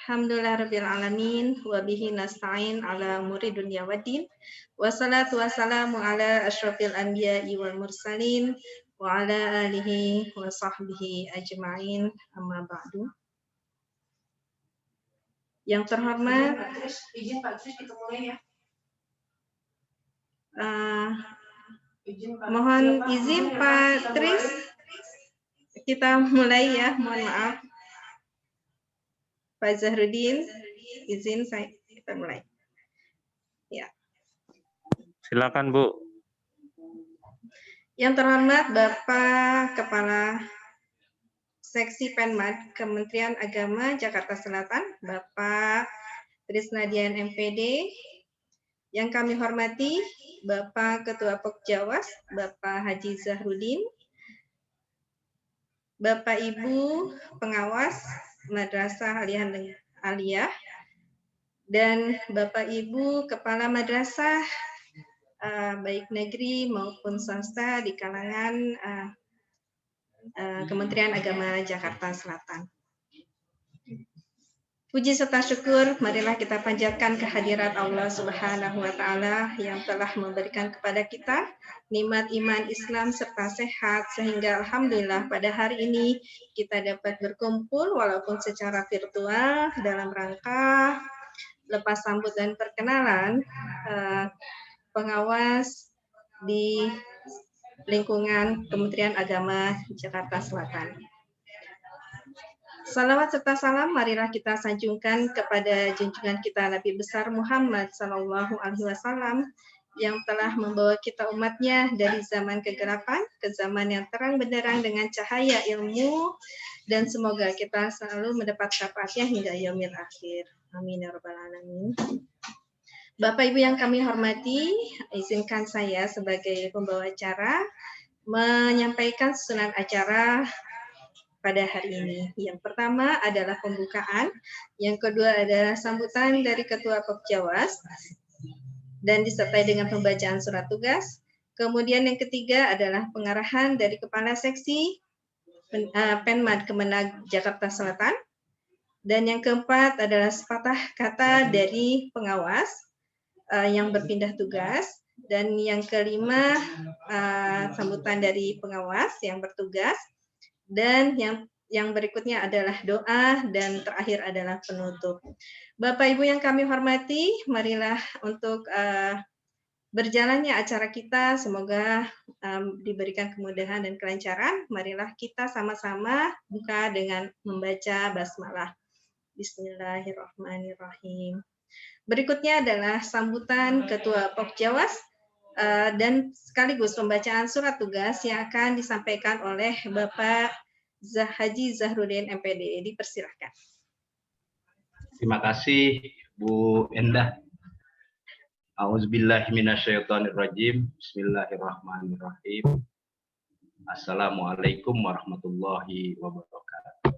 Alhamdulillahirabbil alamin wa bihi nasta'in ala umuri dunya waddin. Wassalatu wassalamu ala asyrofil anbiya'i wal mursalin wa ala alihi wa sahbihi ajma'in. Amma ba'du. Yang terhormat, Izin Pak Tris kita mulai ya. Mohon izin Pak Tris, kita mulai ya. Mohon maaf. Pak Zahrudin, izin kita mulai. Ya. Silakan Bu. Yang terhormat Bapak Kepala Seksi Penmad Kementerian Agama Jakarta Selatan, Bapak Trisnadian MPD. Yang kami hormati Bapak Ketua Pokjawas, Bapak Haji Zahrudin, Bapak Ibu Pengawas Madrasah Aliyah, dan Bapak Ibu Kepala Madrasah baik negeri maupun swasta di kalangan Kementerian Agama Jakarta Selatan. Puji serta syukur marilah kita panjatkan kehadirat Allah Subhanahu wa taala yang telah memberikan kepada kita nikmat iman Islam serta sehat sehingga alhamdulillah pada hari ini kita dapat berkumpul walaupun secara virtual dalam rangka lepas sambut dan perkenalan pengawas di lingkungan Kementerian Agama Jakarta Selatan. Salawat serta salam marilah kita sanjungkan kepada junjungan kita Nabi besar Muhammad Sallallahu Alaihi Wasallam yang telah membawa kita umatnya dari zaman kegelapan ke zaman yang terang benderang dengan cahaya ilmu, dan semoga kita selalu mendapat syafaatnya hingga yaumil akhir. Amin ya rabbal alamin. Bapak Ibu yang kami hormati, izinkan saya sebagai pembawa acara menyampaikan susunan acara pada hari ini. Yang pertama adalah pembukaan, yang kedua adalah sambutan dari Ketua Pokjawas dan disertai dengan pembacaan surat tugas. Kemudian yang ketiga adalah pengarahan dari Kepala Seksi Penmad Kemenag Jakarta Selatan. Dan yang keempat adalah sepatah kata dari pengawas yang berpindah tugas. Dan yang kelima sambutan dari pengawas yang bertugas. Dan yang berikutnya adalah doa, dan terakhir adalah penutup. Bapak Ibu yang kami hormati, marilah untuk berjalannya acara kita, semoga diberikan kemudahan dan kelancaran. Marilah kita sama-sama buka dengan membaca basmalah. Bismillahirrahmanirrahim. Berikutnya adalah sambutan Ketua Pokjawas dan sekaligus pembacaan surat tugas yang akan disampaikan oleh Bapak Haji Zahrudin MPD. Dipersilahkan. Terima kasih Bu Endah. A'udzubillahi minasyaitonirrajim. Bismillahirrahmanirrahim. Assalamualaikum warahmatullahi wabarakatuh.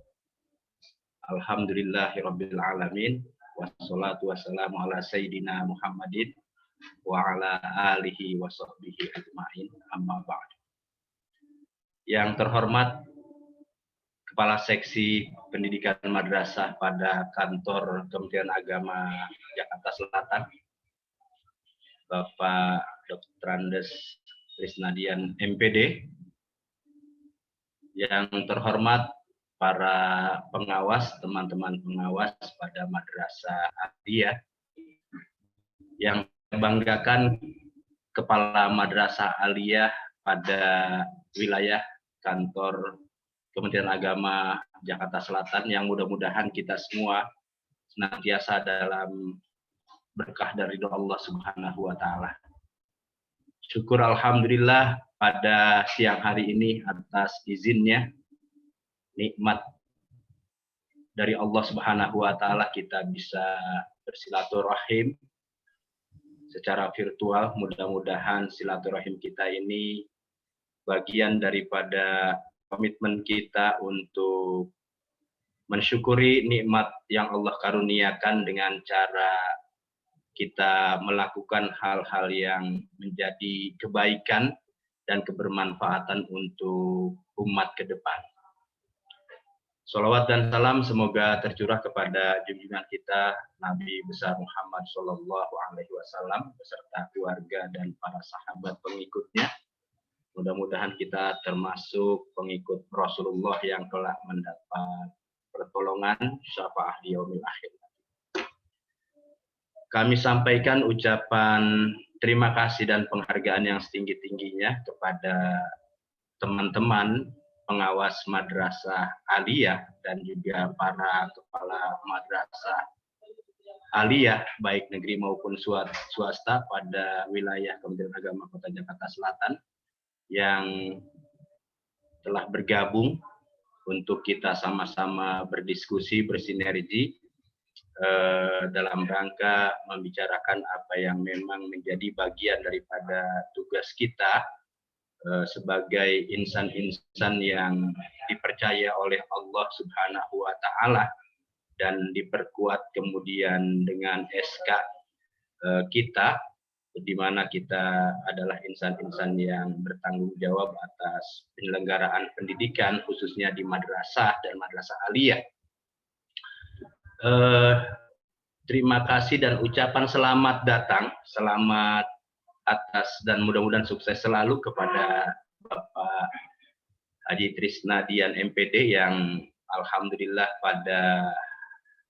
Alhamdulillahirabbil alamin. Wassalatu wassalamu ala sayyidina Muhammadin wa ala alihi wa sahbihi ajma'in, amma ba'd. Yang terhormat Kepala Seksi Pendidikan Madrasah pada Kantor Kementerian Agama Jakarta Selatan, Bapak Dr. Andes Trisnadian MPD. Yang terhormat para pengawas, teman-teman pengawas pada Madrasah Aliyah, yang membanggakan Kepala Madrasah Aliyah pada wilayah Kantor Kementerian Agama Jakarta Selatan, yang mudah-mudahan kita semua senantiasa dalam berkah dari doa Allah Subhanahu wa taala. Syukur alhamdulillah pada siang hari ini atas izinnya, nikmat dari Allah Subhanahu wa taala kita bisa bersilaturahim secara virtual. Mudah-mudahan silaturahim kita ini bagian daripada komitmen kita untuk mensyukuri nikmat yang Allah karuniakan dengan cara kita melakukan hal-hal yang menjadi kebaikan dan kebermanfaatan untuk umat ke depan. Sholawat dan salam semoga tercurah kepada junjungan kita Nabi besar Muhammad Shallallahu Alaihi Wasallam beserta keluarga dan para sahabat pengikutnya. Mudah-mudahan kita termasuk pengikut Rasulullah yang telah mendapat pertolongan syafaat di yaumil akhir. Kami sampaikan ucapan terima kasih dan penghargaan yang setinggi-tingginya kepada teman-teman pengawas madrasah aliyah dan juga para kepala madrasah aliyah baik negeri maupun swasta pada wilayah Kementerian Agama Kota Jakarta Selatan yang telah bergabung untuk kita sama-sama berdiskusi bersinergi dalam rangka membicarakan apa yang memang menjadi bagian daripada tugas kita sebagai insan-insan yang dipercaya oleh Allah Subhanahu wa Ta'ala dan diperkuat kemudian dengan SK kita, di mana kita adalah insan-insan yang bertanggung jawab atas penyelenggaraan pendidikan khususnya di madrasah dan madrasah aliyah. Terima kasih dan ucapan selamat datang, selamat atas dan mudah-mudahan sukses selalu kepada Bapak Haji Trisna Dian MPD yang alhamdulillah pada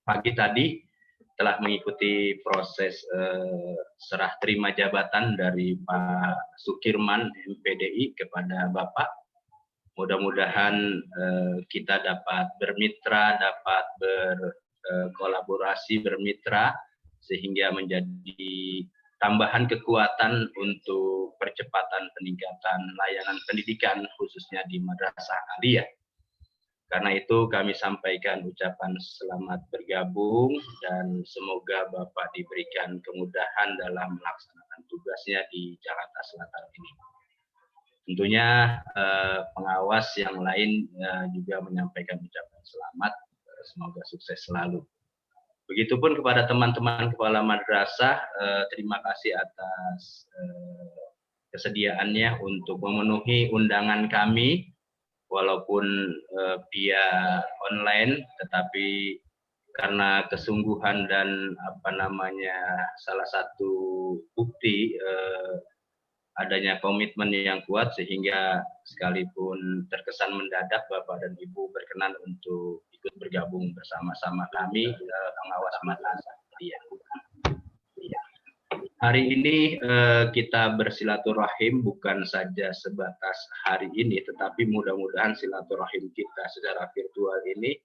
pagi tadi telah mengikuti proses serah terima jabatan dari Pak Sukirman MPDI kepada Bapak. Mudah-mudahan kita dapat bermitra, dapat berkolaborasi, bermitra sehingga menjadi tambahan kekuatan untuk percepatan peningkatan layanan pendidikan khususnya di madrasah aliyah. Karena itu kami sampaikan ucapan selamat bergabung dan semoga Bapak diberikan kemudahan dalam melaksanakan tugasnya di Jakarta Selatan ini. Tentunya pengawas yang lain juga menyampaikan ucapan selamat, semoga sukses selalu. Begitupun kepada teman-teman kepala madrasah, terima kasih atas kesediaannya untuk memenuhi undangan kami, walaupun via online, tetapi karena kesungguhan dan salah satu bukti adanya komitmen yang kuat sehingga sekalipun terkesan mendadak Bapak dan Ibu berkenan untuk ikut bergabung bersama-sama kami pengawas madrasah. Hari ini kita bersilaturahim bukan saja sebatas hari ini, tetapi mudah-mudahan silaturahim kita secara virtual ini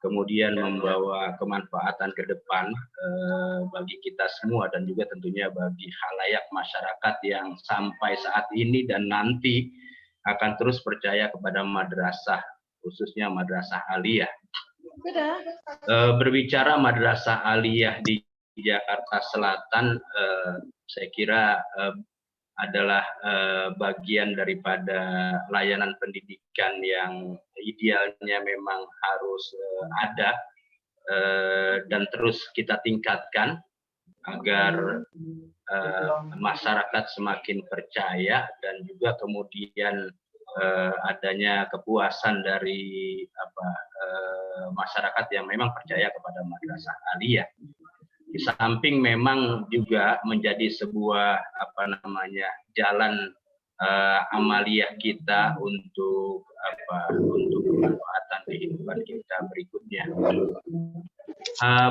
kemudian membawa kemanfaatan ke depan bagi kita semua dan juga tentunya bagi khalayak masyarakat yang sampai saat ini dan nanti akan terus percaya kepada madrasah, khususnya madrasah aliyah. Berbicara madrasah aliyah di Jakarta Selatan, saya kira adalah bagian daripada layanan pendidikan yang idealnya memang harus ada dan terus kita tingkatkan agar masyarakat semakin percaya dan juga kemudian adanya kepuasan dari masyarakat yang memang percaya kepada madrasah aliyah. Di samping memang juga menjadi sebuah jalan amaliyah kita untuk kemanfaatan kehidupan kita berikutnya.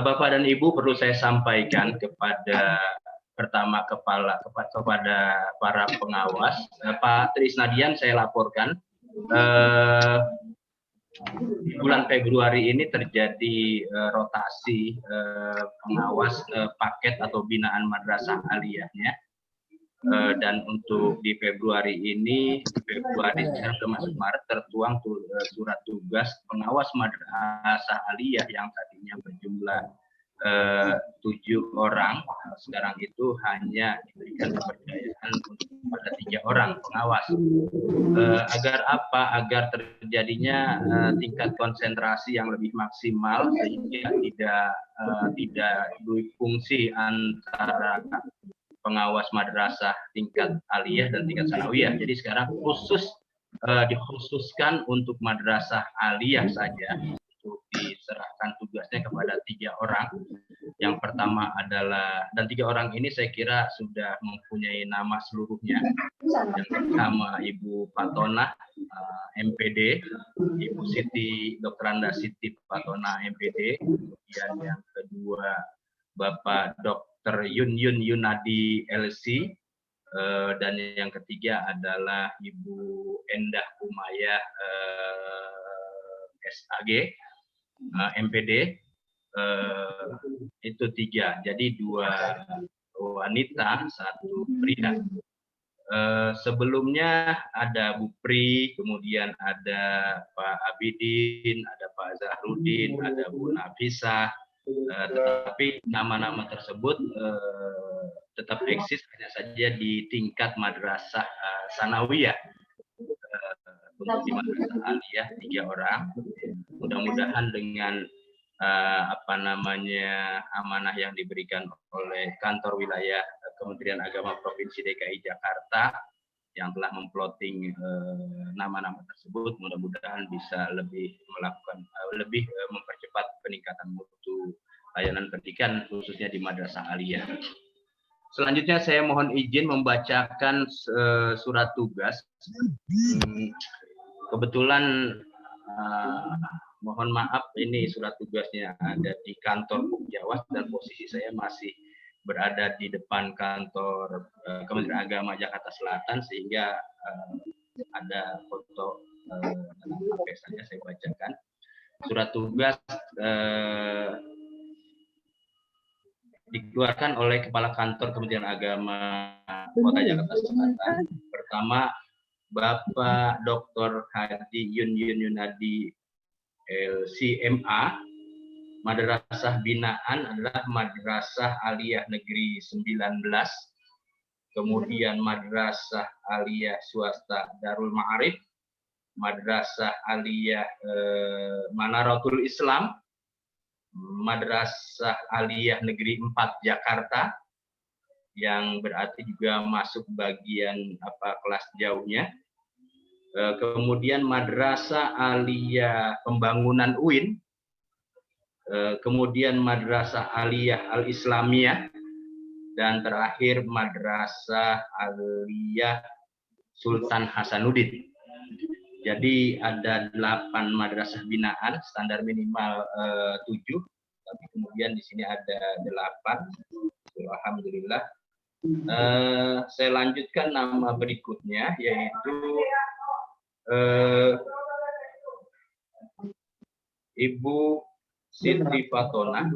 Bapak dan Ibu, perlu saya sampaikan kepada kepada para pengawas, Pak Trisna Dian saya laporkan di bulan Februari ini terjadi rotasi pengawas paket atau binaan madrasah aliyahnya. Dan untuk di Februari ini, sekarang sudah masuk Maret, tertuang surat tugas pengawas madrasah aliyah yang tadinya berjumlah 7 orang, sekarang itu hanya diberikan kepercayaan pada 3 orang pengawas. Agar apa? Agar terjadinya tingkat konsentrasi yang lebih maksimal sehingga tidak fungsi antara pengawas madrasah tingkat aliyah dan tingkat sanawiyah. Jadi sekarang dikhususkan untuk madrasah aliyah saja untuk diserahkan tugasnya kepada 3 orang. Yang pertama adalah, dan 3 orang ini saya kira sudah mempunyai nama seluruhnya. Yang pertama Ibu Fatona, MPD, Ibu Siti, Dr. Anda Siti Fatona, MPD. Kemudian yang kedua Bapak Dr. Yun Yunadi, LC. Dan yang ketiga adalah Ibu Endah Umayah, SAG, MPD. Itu 3, jadi 2 wanita, 1 pria. Sebelumnya ada Bu Pri, kemudian ada Pak Abidin, ada Pak Zahrudin, ada Bu Nafisah, tetapi nama-nama tersebut tetap eksis hanya saja di tingkat madrasah sanawiyah. Untuk di madrasah aliyah 3 orang. Mudah-mudahan dengan amanah yang diberikan oleh kantor wilayah Kementerian Agama Provinsi DKI Jakarta yang telah memploting nama-nama tersebut, mudah-mudahan bisa lebih mempercepat peningkatan mutu layanan pendidikan khususnya di madrasah aliyah. Selanjutnya saya mohon izin membacakan surat tugas. Kebetulan mohon maaf, ini surat tugasnya ada di kantor Bukjawas dan posisi saya masih berada di depan kantor Kementerian Agama Jakarta Selatan, sehingga ada foto dalam HP saja saya bacakan. Surat tugas dikeluarkan oleh Kepala Kantor Kementerian Agama Kota Jakarta Selatan. Pertama, Bapak Dr. Haji Yun Yunadi, LCMA. Madrasah binaan adalah Madrasah Aliyah Negeri 19. Kemudian Madrasah Aliyah Swasta Darul Ma'arif, Madrasah Aliyah Manaratul Islam, Madrasah Aliyah Negeri 4 Jakarta, yang berarti juga masuk bagian kelas jauhnya. Kemudian Madrasah Aliyah Pembangunan UIN, kemudian Madrasah Aliyah Al-Islamiyah, dan terakhir Madrasah Aliyah Sultan Hasanuddin. Jadi ada 8 madrasah binaan, standar minimal 7, tapi kemudian di sini ada 8. Alhamdulillah. Saya lanjutkan nama berikutnya, yaitu Ibu Siti Fatona.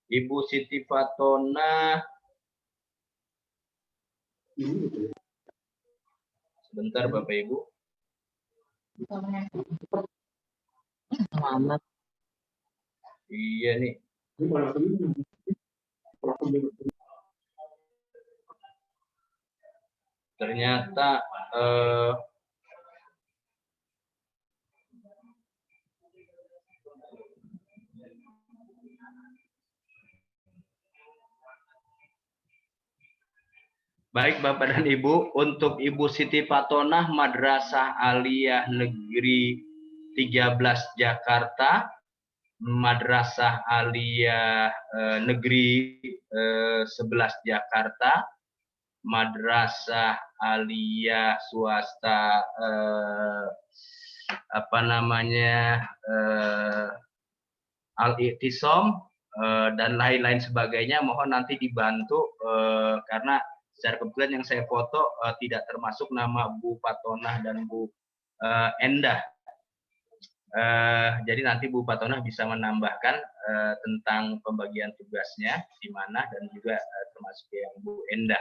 Ibu Siti Fatona, sebentar Bapak Ibu. Selamat. Iya nih. Ternyata baik Bapak dan Ibu, untuk Ibu Siti Fatonah Madrasah Aliyah Negeri 13 Jakarta, Madrasah Aliyah Negeri 11 Jakarta, Madrasah Aliyah Swasta Al-I'tisom dan lain-lain sebagainya, mohon nanti dibantu karena secara kebetulan yang saya foto tidak termasuk nama Bu Fatonah dan Bu Endah. Jadi nanti Bu Fatonah bisa menambahkan tentang pembagian tugasnya di mana, dan juga termasuk yang Bu Endah.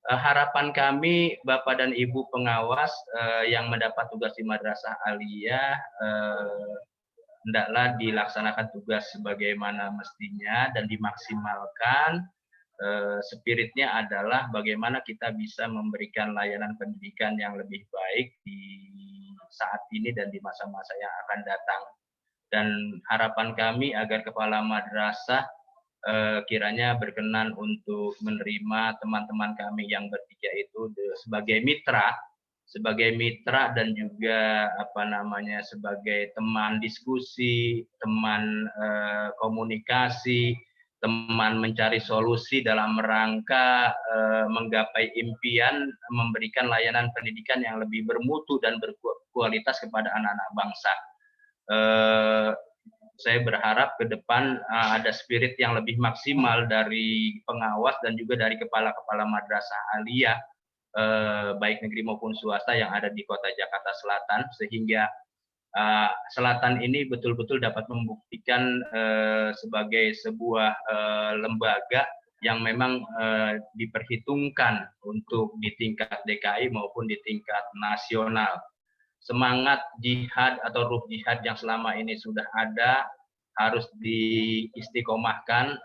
Harapan kami Bapak dan Ibu pengawas yang mendapat tugas di Madrasah Aliyah hendaklah dilaksanakan tugas sebagaimana mestinya dan dimaksimalkan. Spiritnya adalah bagaimana kita bisa memberikan layanan pendidikan yang lebih baik di saat ini dan di masa-masa yang akan datang. Dan harapan kami agar kepala madrasah kiranya berkenan untuk menerima teman-teman kami yang bertiga itu sebagai mitra sebagai mitra dan juga sebagai teman diskusi, teman komunikasi, teman mencari solusi dalam rangka menggapai impian memberikan layanan pendidikan yang lebih bermutu dan berkualitas kepada anak-anak bangsa. Saya berharap ke depan ada spirit yang lebih maksimal dari pengawas dan juga dari kepala-kepala madrasah aliyah baik negeri maupun swasta yang ada di kota Jakarta Selatan, sehingga Selatan ini betul-betul dapat membuktikan sebagai sebuah lembaga yang memang diperhitungkan untuk di tingkat DKI maupun di tingkat nasional. Semangat jihad atau ruh jihad yang selama ini sudah ada harus diistiqomahkan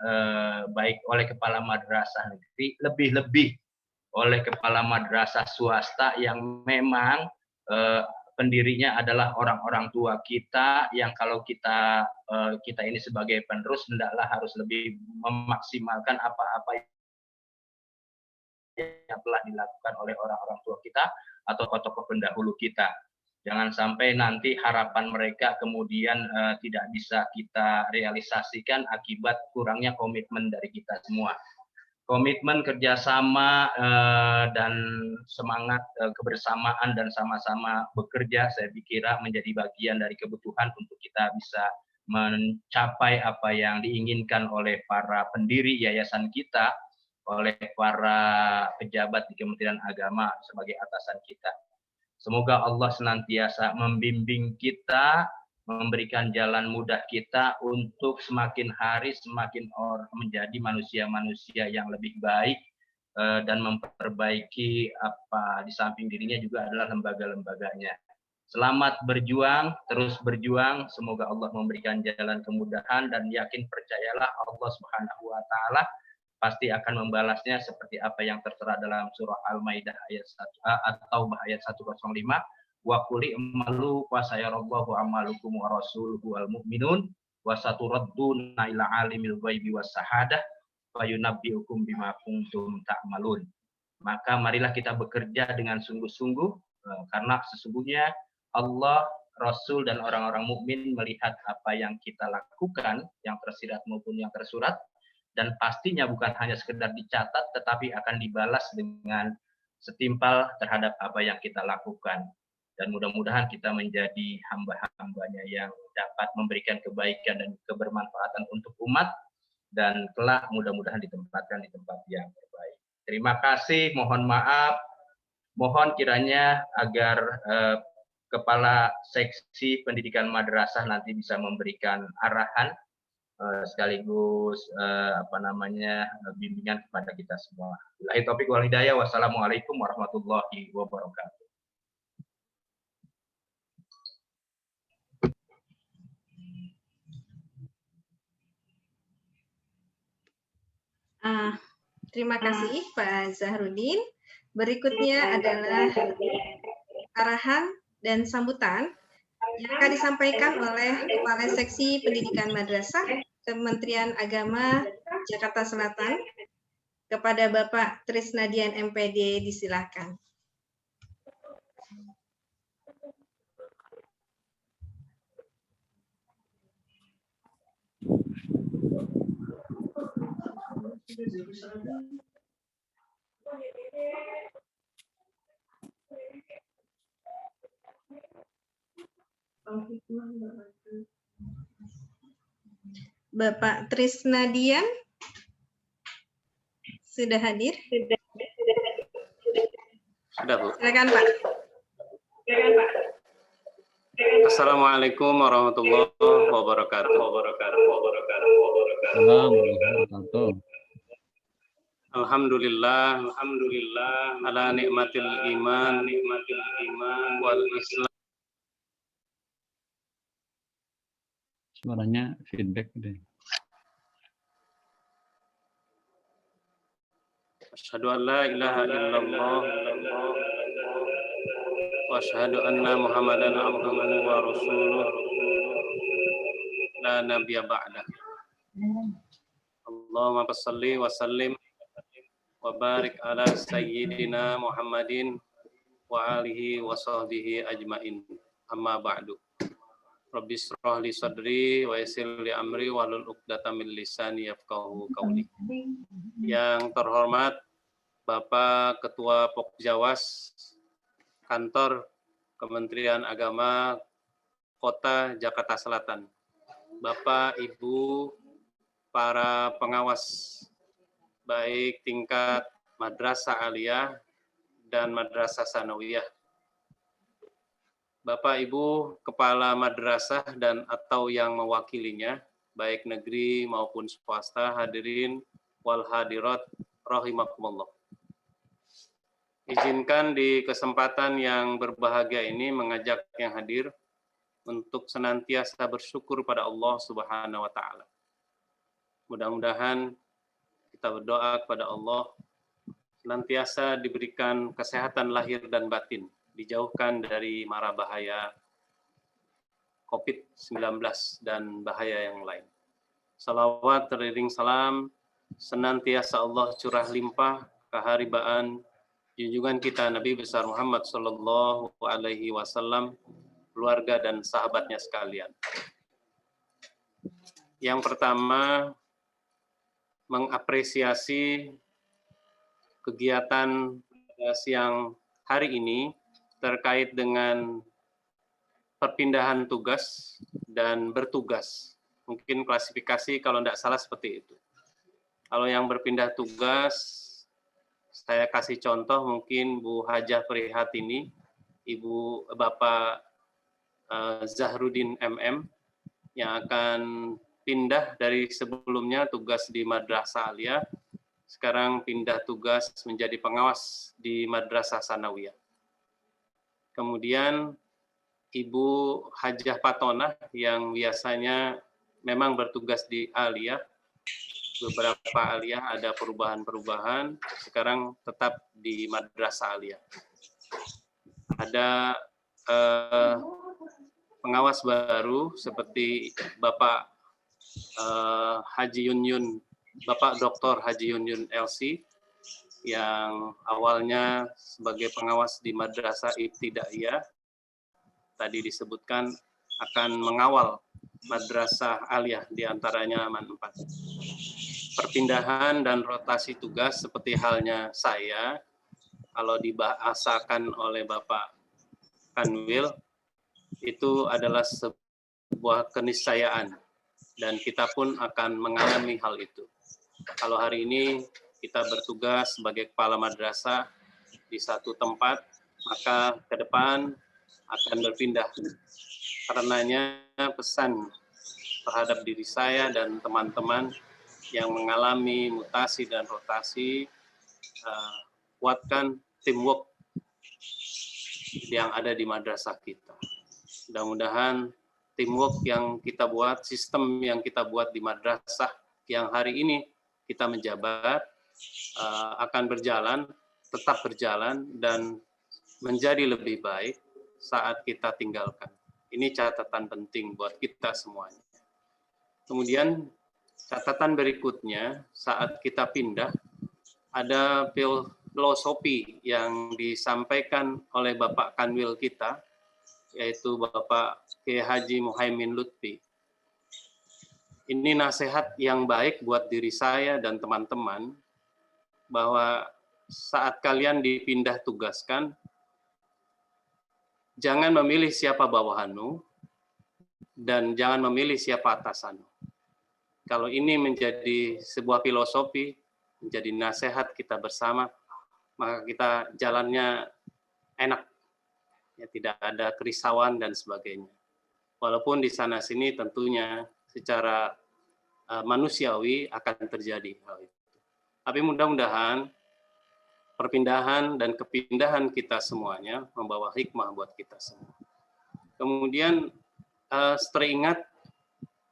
baik oleh kepala madrasah negeri, lebih-lebih oleh kepala madrasah swasta yang memang pendirinya adalah orang-orang tua kita, yang kalau kita ini sebagai penerus hendaklah harus lebih memaksimalkan apa-apa yang telah dilakukan oleh orang-orang tua kita atau tokoh pendahulu kita. Jangan sampai nanti harapan mereka kemudian tidak bisa kita realisasikan akibat kurangnya komitmen dari kita semua. Komitmen kerjasama dan semangat kebersamaan dan sama-sama bekerja, saya pikir menjadi bagian dari kebutuhan untuk kita bisa mencapai apa yang diinginkan oleh para pendiri yayasan kita, oleh para pejabat di Kementerian Agama sebagai atasan kita. Semoga Allah senantiasa membimbing kita, memberikan jalan mudah kita untuk semakin hari semakin menjadi manusia-manusia yang lebih baik dan memperbaiki apa di samping dirinya juga adalah lembaga-lembaganya. Selamat berjuang, terus berjuang. Semoga Allah memberikan jalan kemudahan dan yakin percayalah Allah Subhanahu wa taala pasti akan membalasnya seperti apa yang tertera dalam surah Al-Maidah ayat 1 atau ayat 105. Wa quli amalu wa sayarallahu amalukum wa rasuluhu wal mu'minun wa saturadduna ila alimil ghaibi was syahadah wa yunabbiukum bima kuntum ta'malun. Maka marilah kita bekerja dengan sungguh-sungguh karena sesungguhnya Allah, Rasul dan orang-orang mukmin melihat apa yang kita lakukan, yang tersirat maupun yang tersurat, dan pastinya bukan hanya sekedar dicatat tetapi akan dibalas dengan setimpal terhadap apa yang kita lakukan. Dan mudah-mudahan kita menjadi hamba-hambanya yang dapat memberikan kebaikan dan kebermanfaatan untuk umat, dan kelak mudah-mudahan ditempatkan di tempat yang terbaik. Terima kasih, mohon maaf, mohon kiranya agar Kepala Seksi Pendidikan Madrasah nanti bisa memberikan arahan sekaligus bimbingan kepada kita semua. Billahi taufiq wal hidayah. Wassalamualaikum warahmatullahi wabarakatuh. Terima kasih Pak Zahrudin. Berikutnya adalah arahan dan sambutan yang akan disampaikan oleh Kepala Seksi Pendidikan Madrasah Kementerian Agama Jakarta Selatan kepada Bapak Trisnadian MPD, disilakan. Bapak Trisnadian sudah hadir? Sudah, Bu. Silakan, Pak. Assalamualaikum warahmatullahi wabarakatuh. Alhamdulillah ala nikmatil iman wal islam. Suaranya feedback deh. Asyhadu an la ilaha illallah wa asyhadu anna Muhammadan abduhu wa rasuluh la nabiyya ba'da. Allahumma shalli wa sallim wa barik ala sayyidina Muhammadin wa alihi wa sahbihi ajmain. Amma ba'du. Rabbi shrah li sadri wa yassir li amri wahlul 'uqdatam min lisani yafqahu qawli. Yang terhormat Bapak Ketua Pokjawas Kantor Kementerian Agama Kota Jakarta Selatan, Bapak, Ibu, para pengawas, baik tingkat Madrasah Aliyah dan Madrasah Sanawiyah, Bapak, Ibu, Kepala Madrasah dan atau yang mewakilinya, baik negeri maupun swasta, hadirin wal hadirat, rahimakumullah. Izinkan di kesempatan yang berbahagia ini mengajak yang hadir untuk senantiasa bersyukur pada Allah Subhanahu wa Ta'ala. Mudah-mudahan kita berdoa kepada Allah senantiasa diberikan kesehatan lahir dan batin, dijauhkan dari mara bahaya COVID-19 dan bahaya yang lain. Salawat teriring salam senantiasa Allah curah limpah keharibaan junjungan kita Nabi besar Muhammad Sallallahu Alaihi Wasallam, keluarga dan sahabatnya sekalian. Yang pertama, mengapresiasi kegiatan siang hari ini terkait dengan perpindahan tugas dan bertugas. Mungkin klasifikasi kalau tidak salah seperti itu. Kalau yang berpindah tugas, saya kasih contoh mungkin Bu Hajah Prihatini, Bapak Zahrudin MM, yang akan pindah dari sebelumnya tugas di Madrasah Aliyah, sekarang pindah tugas menjadi pengawas di Madrasah Sanawiyah. Kemudian Ibu Hajah Patonah yang biasanya memang bertugas di Aliyah, beberapa Aliyah ada perubahan-perubahan, sekarang tetap di Madrasah Aliyah. Ada pengawas baru seperti Bapak Bapak Dr. Haji Yun LC yang awalnya sebagai pengawas di Madrasah Ibtidaiyah, tadi disebutkan akan mengawal Madrasah Aliyah diantaranya Aman 4. Perpindahan dan rotasi tugas seperti halnya saya, kalau dibahasakan oleh Bapak Kanwil, itu adalah sebuah keniscayaan dan kita pun akan mengalami hal itu. Kalau hari ini kita bertugas sebagai kepala madrasah di satu tempat, maka ke depan akan berpindah. Karenanya pesan terhadap diri saya dan teman-teman yang mengalami mutasi dan rotasi, kuatkan teamwork yang ada di madrasah kita. Mudah-mudahan teamwork yang kita buat, sistem yang kita buat di madrasah yang hari ini kita menjabat akan berjalan, tetap berjalan dan menjadi lebih baik saat kita tinggalkan. Ini catatan penting buat kita semuanya. Kemudian catatan berikutnya, saat kita pindah, ada filosofi yang disampaikan oleh Bapak Kanwil kita, yaitu Bapak Kiai Haji Muhaimin Lutfi. Ini nasihat yang baik buat diri saya dan teman-teman, bahwa saat kalian dipindah tugaskan, jangan memilih siapa bawahanmu, dan jangan memilih siapa atasanmu. Kalau ini menjadi sebuah filosofi, menjadi nasihat kita bersama, maka kita jalannya enak, ya, tidak ada kerisauan dan sebagainya. Walaupun di sana-sini tentunya secara manusiawi akan terjadi hal itu. Tapi mudah-mudahan perpindahan dan kepindahan kita semuanya membawa hikmah buat kita semua. Kemudian teringat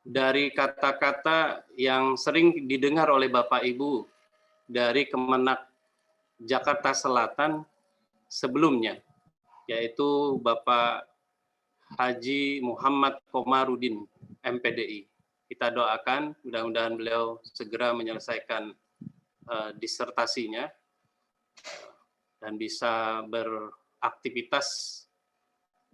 dari kata-kata yang sering didengar oleh Bapak Ibu dari Kemenak Jakarta Selatan sebelumnya, yaitu Bapak Haji Muhammad Komarudin, MPDI. Kita doakan mudah-mudahan beliau segera menyelesaikan disertasinya dan bisa aktivitas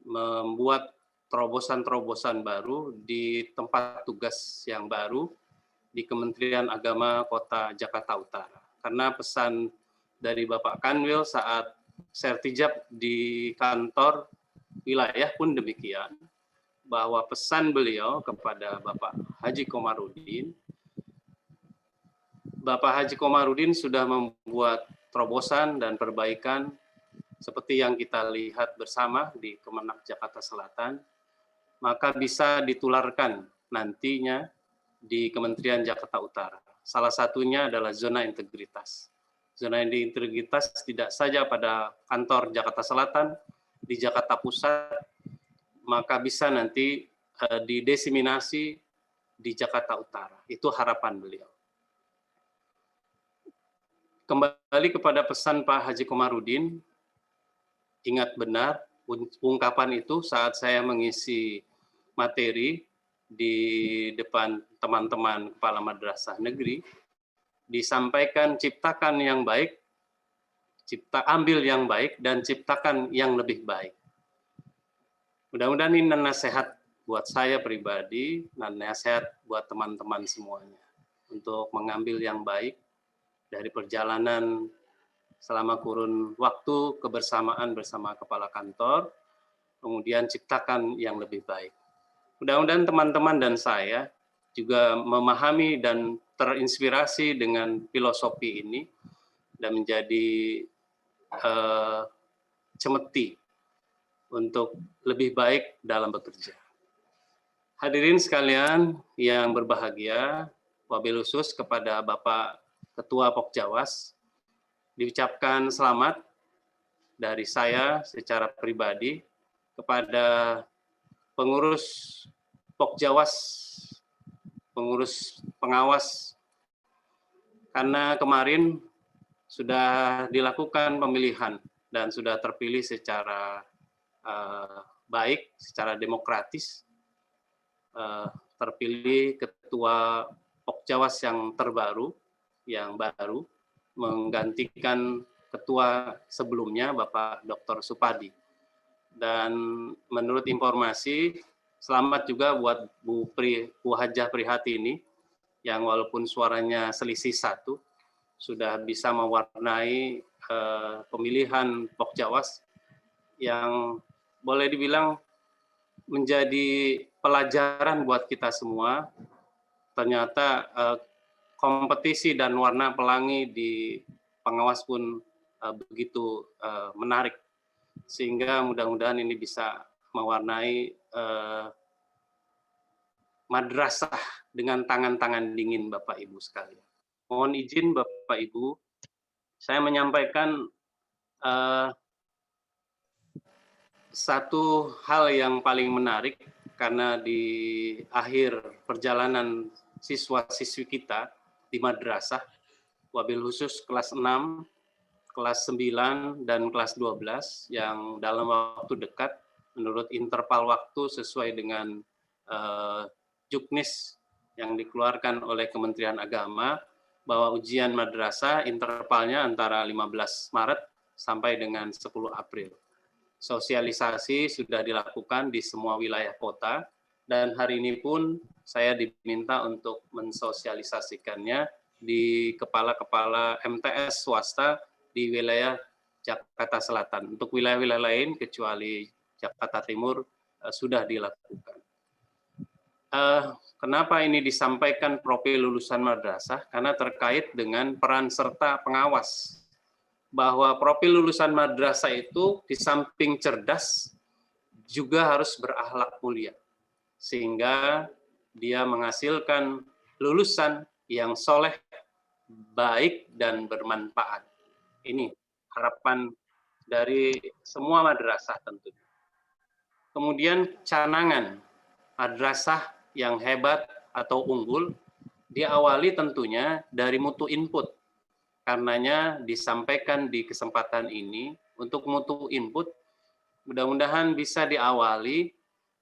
membuat terobosan-terobosan baru di tempat tugas yang baru di Kementerian Agama Kota Jakarta Utara. Karena pesan dari Bapak Kanwil saat sertijab di kantor wilayah pun demikian, bahwa pesan beliau kepada Bapak Haji Komarudin, Bapak Haji Komarudin sudah membuat terobosan dan perbaikan seperti yang kita lihat bersama di Kemenak Jakarta Selatan, maka bisa ditularkan nantinya di Kementerian Jakarta Utara. Salah satunya adalah zona integritas. Zona integritas tidak saja pada kantor Jakarta Selatan, di Jakarta Pusat, maka bisa nanti didiseminasi di Jakarta Utara. Itu harapan beliau. Kembali kepada pesan Pak Haji Komarudin, ingat benar ungkapan itu saat saya mengisi materi di depan teman-teman kepala madrasah negeri, disampaikan ciptakan yang baik, ambil yang baik, dan ciptakan yang lebih baik. Mudah-mudahan ini nasihat buat saya pribadi, dan nasihat buat teman-teman semuanya, untuk mengambil yang baik dari perjalanan selama kurun waktu kebersamaan bersama kepala kantor, kemudian ciptakan yang lebih baik. Mudah-mudahan teman-teman dan saya juga memahami dan terinspirasi dengan filosofi ini dan menjadi cemeti untuk lebih baik dalam bekerja. Hadirin sekalian yang berbahagia, wabil khusus kepada Bapak Ketua Pokjawas, diucapkan selamat dari saya secara pribadi kepada pengurus Pokjawas, pengurus pengawas, karena kemarin sudah dilakukan pemilihan dan sudah terpilih secara baik, secara demokratis, terpilih Ketua Pokjawas yang terbaru, yang baru, menggantikan ketua sebelumnya, Bapak Dr. Supadi. Dan menurut informasi, selamat juga buat Bu Hajah Prihatini, yang walaupun suaranya selisih 1, sudah bisa mewarnai pemilihan Pokjawas yang boleh dibilang menjadi pelajaran buat kita semua. Ternyata kompetisi dan warna pelangi di pengawas pun begitu menarik, sehingga mudah-mudahan ini bisa mewarnai madrasah dengan tangan-tangan dingin Bapak Ibu sekalian. Mohon izin Bapak Ibu, saya menyampaikan satu hal yang paling menarik, karena di akhir perjalanan siswa-siswi kita di madrasah, wabil khusus kelas 6, kelas 9, dan kelas 12, yang dalam waktu dekat, menurut interval waktu sesuai dengan juknis yang dikeluarkan oleh Kementerian Agama, bahwa ujian madrasah intervalnya antara 15 Maret sampai dengan 10 April. Sosialisasi sudah dilakukan di semua wilayah kota, dan hari ini pun saya diminta untuk mensosialisasikannya di kepala-kepala MTS swasta di wilayah Jakarta Selatan. Untuk wilayah-wilayah lain kecuali Jakarta Timur sudah dilakukan. Kenapa ini disampaikan profil lulusan madrasah? Karena terkait dengan peran serta pengawas. Bahwa profil lulusan madrasah itu di samping cerdas juga harus berakhlak mulia, sehingga dia menghasilkan lulusan yang soleh, baik, dan bermanfaat. Ini harapan dari semua madrasah tentunya. Kemudian canangan madrasah yang hebat atau unggul diawali tentunya dari mutu input. Karenanya disampaikan di kesempatan ini untuk mutu input, mudah-mudahan bisa diawali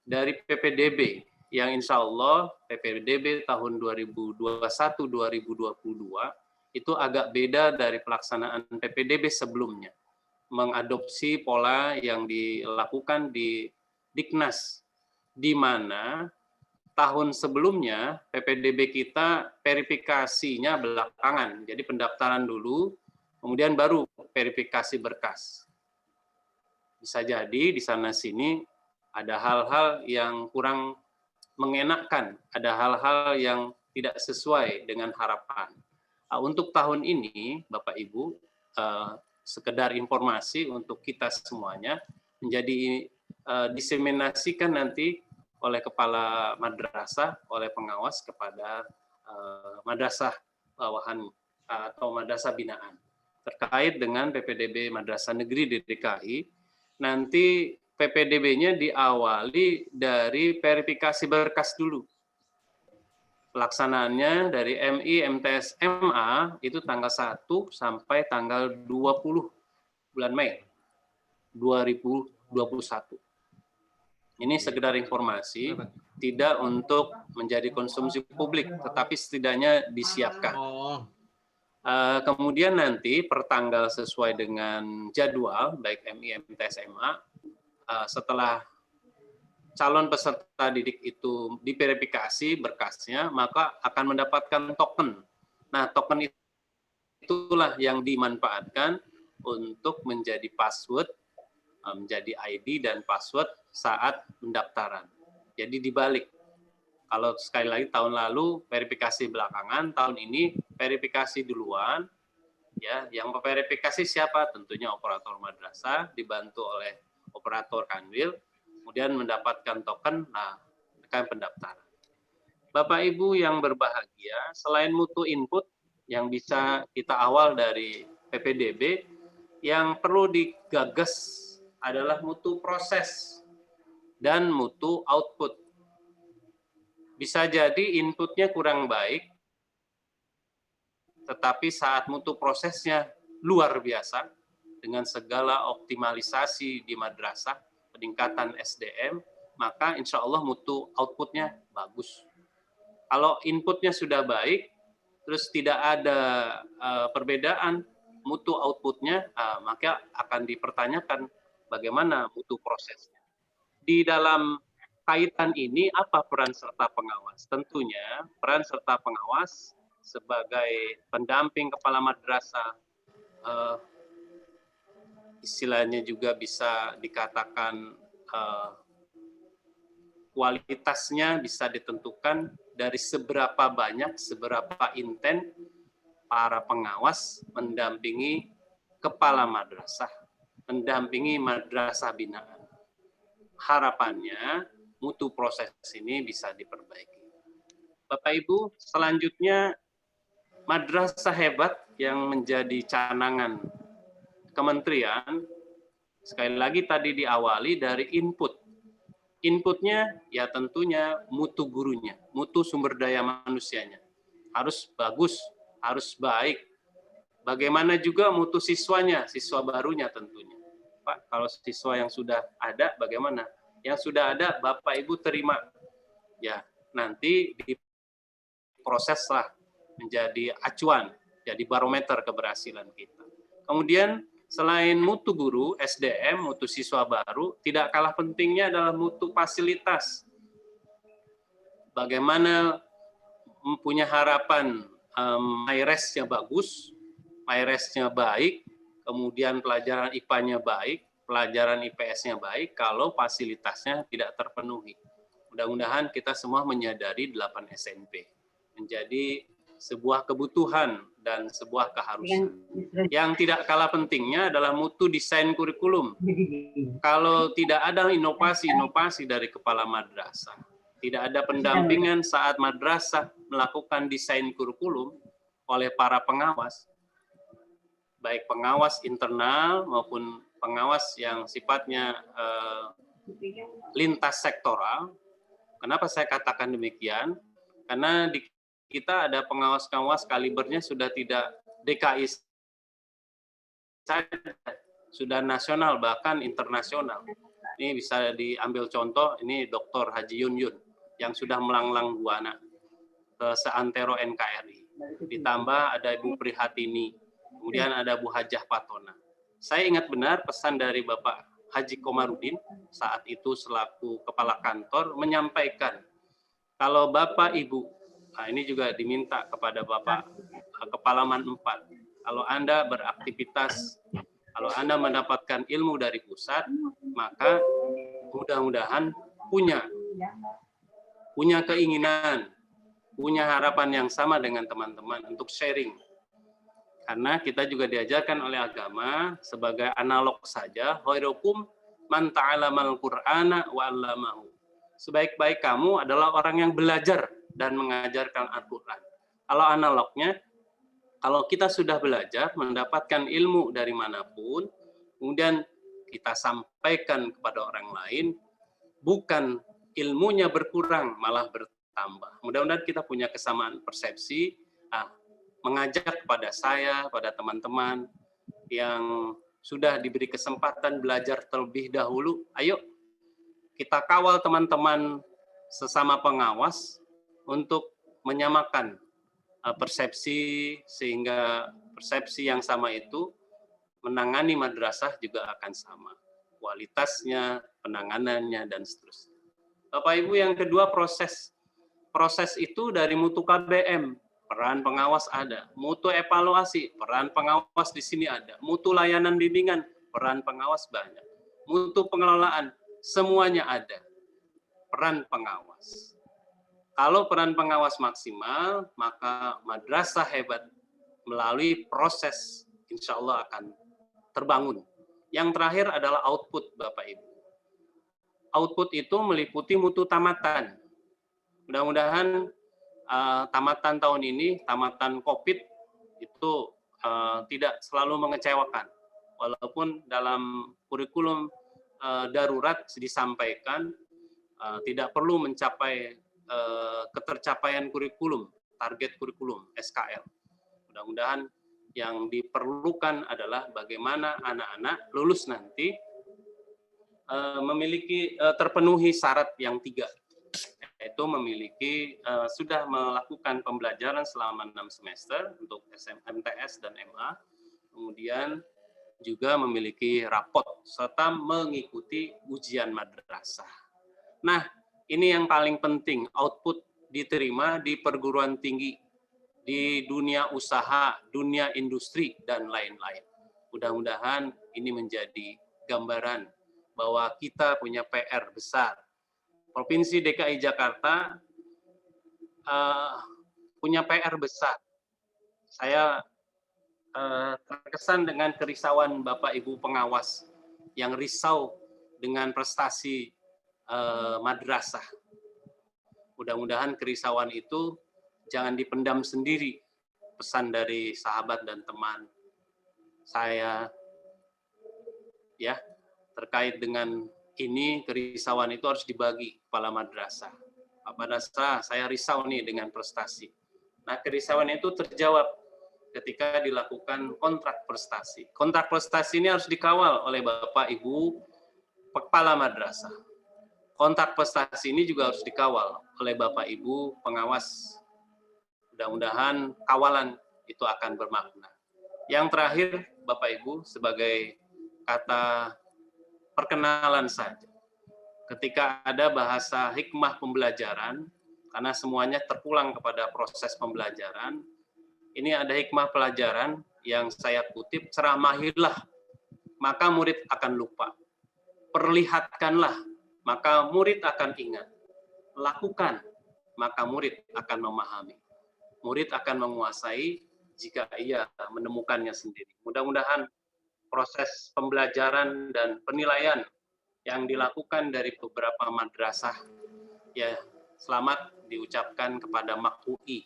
dari PPDB, yang insya Allah PPDB tahun 2021-2022 itu agak beda dari pelaksanaan PPDB sebelumnya. mengadopsi pola yang dilakukan di Diknas, di mana tahun sebelumnya PPDB kita verifikasinya belakangan. Jadi pendaftaran dulu, kemudian baru verifikasi berkas. Bisa jadi di sana-sini ada hal-hal yang kurang mengenakkan, ada hal-hal yang tidak sesuai dengan harapan. Untuk tahun ini, Bapak Ibu, sekedar informasi untuk kita semuanya, menjadi diseminasikan nanti oleh kepala madrasah, oleh pengawas kepada madrasah bawahan atau madrasah binaan. Terkait dengan PPDB Madrasah Negeri di DKI, nanti PPDB-nya diawali dari verifikasi berkas dulu. Pelaksanaannya dari MI, MTS, MA itu tanggal 1 sampai tanggal 20 bulan Mei 2021. Ini sekedar informasi, tidak untuk menjadi konsumsi publik, tetapi setidaknya disiapkan. Kemudian nanti pertanggal sesuai dengan jadwal, baik MI, MTS, MA, setelah calon peserta didik itu diverifikasi berkasnya, maka akan mendapatkan token. Nah, token itulah yang dimanfaatkan untuk menjadi password, menjadi ID dan password saat pendaftaran. Jadi dibalik. Kalau sekali lagi tahun lalu verifikasi belakangan, tahun ini verifikasi duluan. Ya, yang memverifikasi siapa? Tentunya operator madrasah dibantu oleh operator kanwil, kemudian mendapatkan token, tekan pendaftaran. Bapak Ibu yang berbahagia, selain mutu input yang bisa kita awal dari PPDB, yang perlu digagas adalah mutu proses dan mutu output. Bisa jadi inputnya kurang baik, tetapi saat mutu prosesnya luar biasa, dengan segala optimalisasi di madrasah, peningkatan SDM, maka insya Allah mutu outputnya bagus. Kalau inputnya sudah baik, terus tidak ada perbedaan mutu outputnya, maka akan dipertanyakan bagaimana mutu prosesnya. Di dalam kaitan ini, apa peran serta pengawas? Tentunya peran serta pengawas sebagai pendamping kepala madrasah, istilahnya juga bisa dikatakan kualitasnya bisa ditentukan dari seberapa banyak, seberapa inten para pengawas mendampingi kepala madrasah, mendampingi madrasah binaan. Harapannya mutu proses ini bisa diperbaiki. Bapak Ibu, selanjutnya madrasah hebat yang menjadi canangan kementerian, sekali lagi tadi diawali dari input. Inputnya ya tentunya mutu gurunya, mutu sumber daya manusianya. Harus bagus, harus baik. Bagaimana juga mutu siswanya, siswa barunya tentunya. Pak, kalau siswa yang sudah ada bagaimana? Yang sudah ada Bapak Ibu terima. Ya, nanti diproseslah menjadi acuan, jadi barometer keberhasilan kita. Kemudian selain mutu guru, SDM, mutu siswa baru, tidak kalah pentingnya adalah mutu fasilitas. Bagaimana mempunyai harapan MyRes-nya bagus, MyRes-nya baik, kemudian pelajaran IPA-nya baik, pelajaran IPS-nya baik, kalau fasilitasnya tidak terpenuhi. Mudah-mudahan kita semua menyadari 8 SMP menjadi sebuah kebutuhan dan sebuah keharusan. Yang tidak kalah pentingnya adalah mutu desain kurikulum. Kalau tidak ada inovasi-inovasi dari kepala madrasah, tidak ada pendampingan saat madrasah melakukan desain kurikulum oleh para pengawas, baik pengawas internal maupun pengawas yang sifatnya lintas sektoral. Kenapa saya katakan demikian? Karena di kita ada pengawas-pengawas kalibernya sudah tidak DKI saja, sudah nasional bahkan internasional. Ini bisa diambil contoh, ini Dr. Haji Yun yang sudah melanglang buana ke seantero NKRI. Ditambah ada Ibu Prihatini, kemudian ada Bu Hajah Patona. Saya ingat benar pesan dari Bapak Haji Komarudin saat itu selaku kepala kantor menyampaikan, kalau Bapak Ibu, nah ini juga diminta kepada Bapak Kepala Man 4, kalau Anda beraktivitas, kalau Anda mendapatkan ilmu dari pusat, maka mudah-mudahan punya keinginan, punya harapan yang sama dengan teman-teman untuk sharing. Karena kita juga diajarkan oleh agama sebagai analog saja, khairukum man ta'alamal Qur'ana wa 'allamahu. Sebaik-baik kamu adalah orang yang belajar dan mengajarkan Al-Qur'an. Kalau analognya, kalau kita sudah belajar, mendapatkan ilmu dari manapun, kemudian kita sampaikan kepada orang lain, bukan ilmunya berkurang, malah bertambah. Mudah-mudahan kita punya kesamaan persepsi, mengajak kepada saya, pada teman-teman yang sudah diberi kesempatan belajar terlebih dahulu, ayo kita kawal teman-teman sesama pengawas untuk menyamakan persepsi, sehingga persepsi yang sama itu menangani madrasah juga akan sama. Kualitasnya, penanganannya, dan seterusnya. Bapak Ibu, yang kedua proses. Proses itu dari mutu KBM, peran pengawas ada. Mutu evaluasi, peran pengawas di sini ada. Mutu layanan bimbingan, peran pengawas banyak. Mutu pengelolaan, semuanya ada. Peran pengawas. Kalau peran pengawas maksimal, maka madrasah hebat melalui proses insya Allah akan terbangun. Yang terakhir adalah output, Bapak Ibu. Output itu meliputi mutu tamatan. Mudah-mudahan tamatan tahun ini, tamatan COVID itu tidak selalu mengecewakan. Walaupun dalam kurikulum darurat disampaikan tidak perlu mencapai ketercapaian kurikulum, target kurikulum, SKL. Mudah-mudahan yang diperlukan adalah bagaimana anak-anak lulus nanti memiliki terpenuhi syarat yang 3, yaitu memiliki sudah melakukan pembelajaran selama 6 semester untuk MTS dan MA, kemudian juga memiliki rapot serta mengikuti ujian madrasah. Nah, ini yang paling penting, output diterima di perguruan tinggi, di dunia usaha, dunia industri, dan lain-lain. Mudah-mudahan ini menjadi gambaran bahwa kita punya PR besar. Provinsi DKI Jakarta punya PR besar. Saya terkesan dengan kerisauan Bapak Ibu pengawas yang risau dengan prestasi madrasah. Mudah-mudahan kerisauan itu jangan dipendam sendiri. Pesan dari sahabat dan teman saya ya, terkait dengan ini, kerisauan itu harus dibagi kepala madrasah. Pak Madrasah, saya risau nih dengan prestasi. Nah, kerisauan itu terjawab ketika dilakukan kontrak prestasi. Kontrak prestasi ini harus dikawal oleh Bapak Ibu kepala madrasah. Kontrak prestasi ini juga harus dikawal oleh Bapak Ibu pengawas. Mudah-mudahan kawalan itu akan bermakna. Yang terakhir, Bapak Ibu, sebagai kata perkenalan saja. Ketika ada bahasa hikmah pembelajaran, karena semuanya terpulang kepada proses pembelajaran, ini ada hikmah pelajaran yang saya kutip, ceramahilah, maka murid akan lupa. Perlihatkanlah, maka murid akan ingat. Lakukan, maka murid akan memahami. Murid akan menguasai jika ia menemukannya sendiri. Mudah-mudahan proses pembelajaran dan penilaian yang dilakukan dari beberapa madrasah, ya selamat diucapkan kepada MAK-UI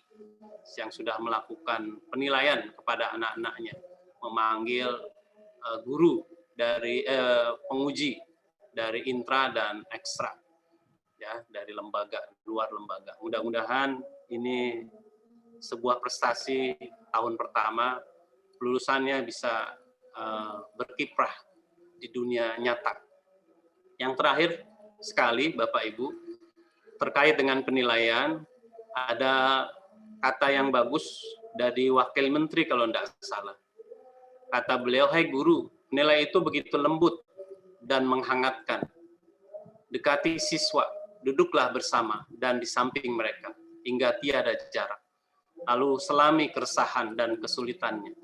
yang sudah melakukan penilaian kepada anak-anaknya, memanggil guru dari penguji dari intra dan ekstra, ya dari lembaga, luar lembaga. Mudah-mudahan ini sebuah prestasi tahun pertama, lulusannya bisa berkiprah di dunia nyata. Yang terakhir sekali, Bapak Ibu, terkait dengan penilaian, ada kata yang bagus dari Wakil Menteri kalau tidak salah. Kata beliau, hai guru, Nilai itu begitu lembut dan menghangatkan. Dekati siswa, duduklah bersama dan di samping mereka, hingga tiada jarak. Lalu selami keresahan dan kesulitannya,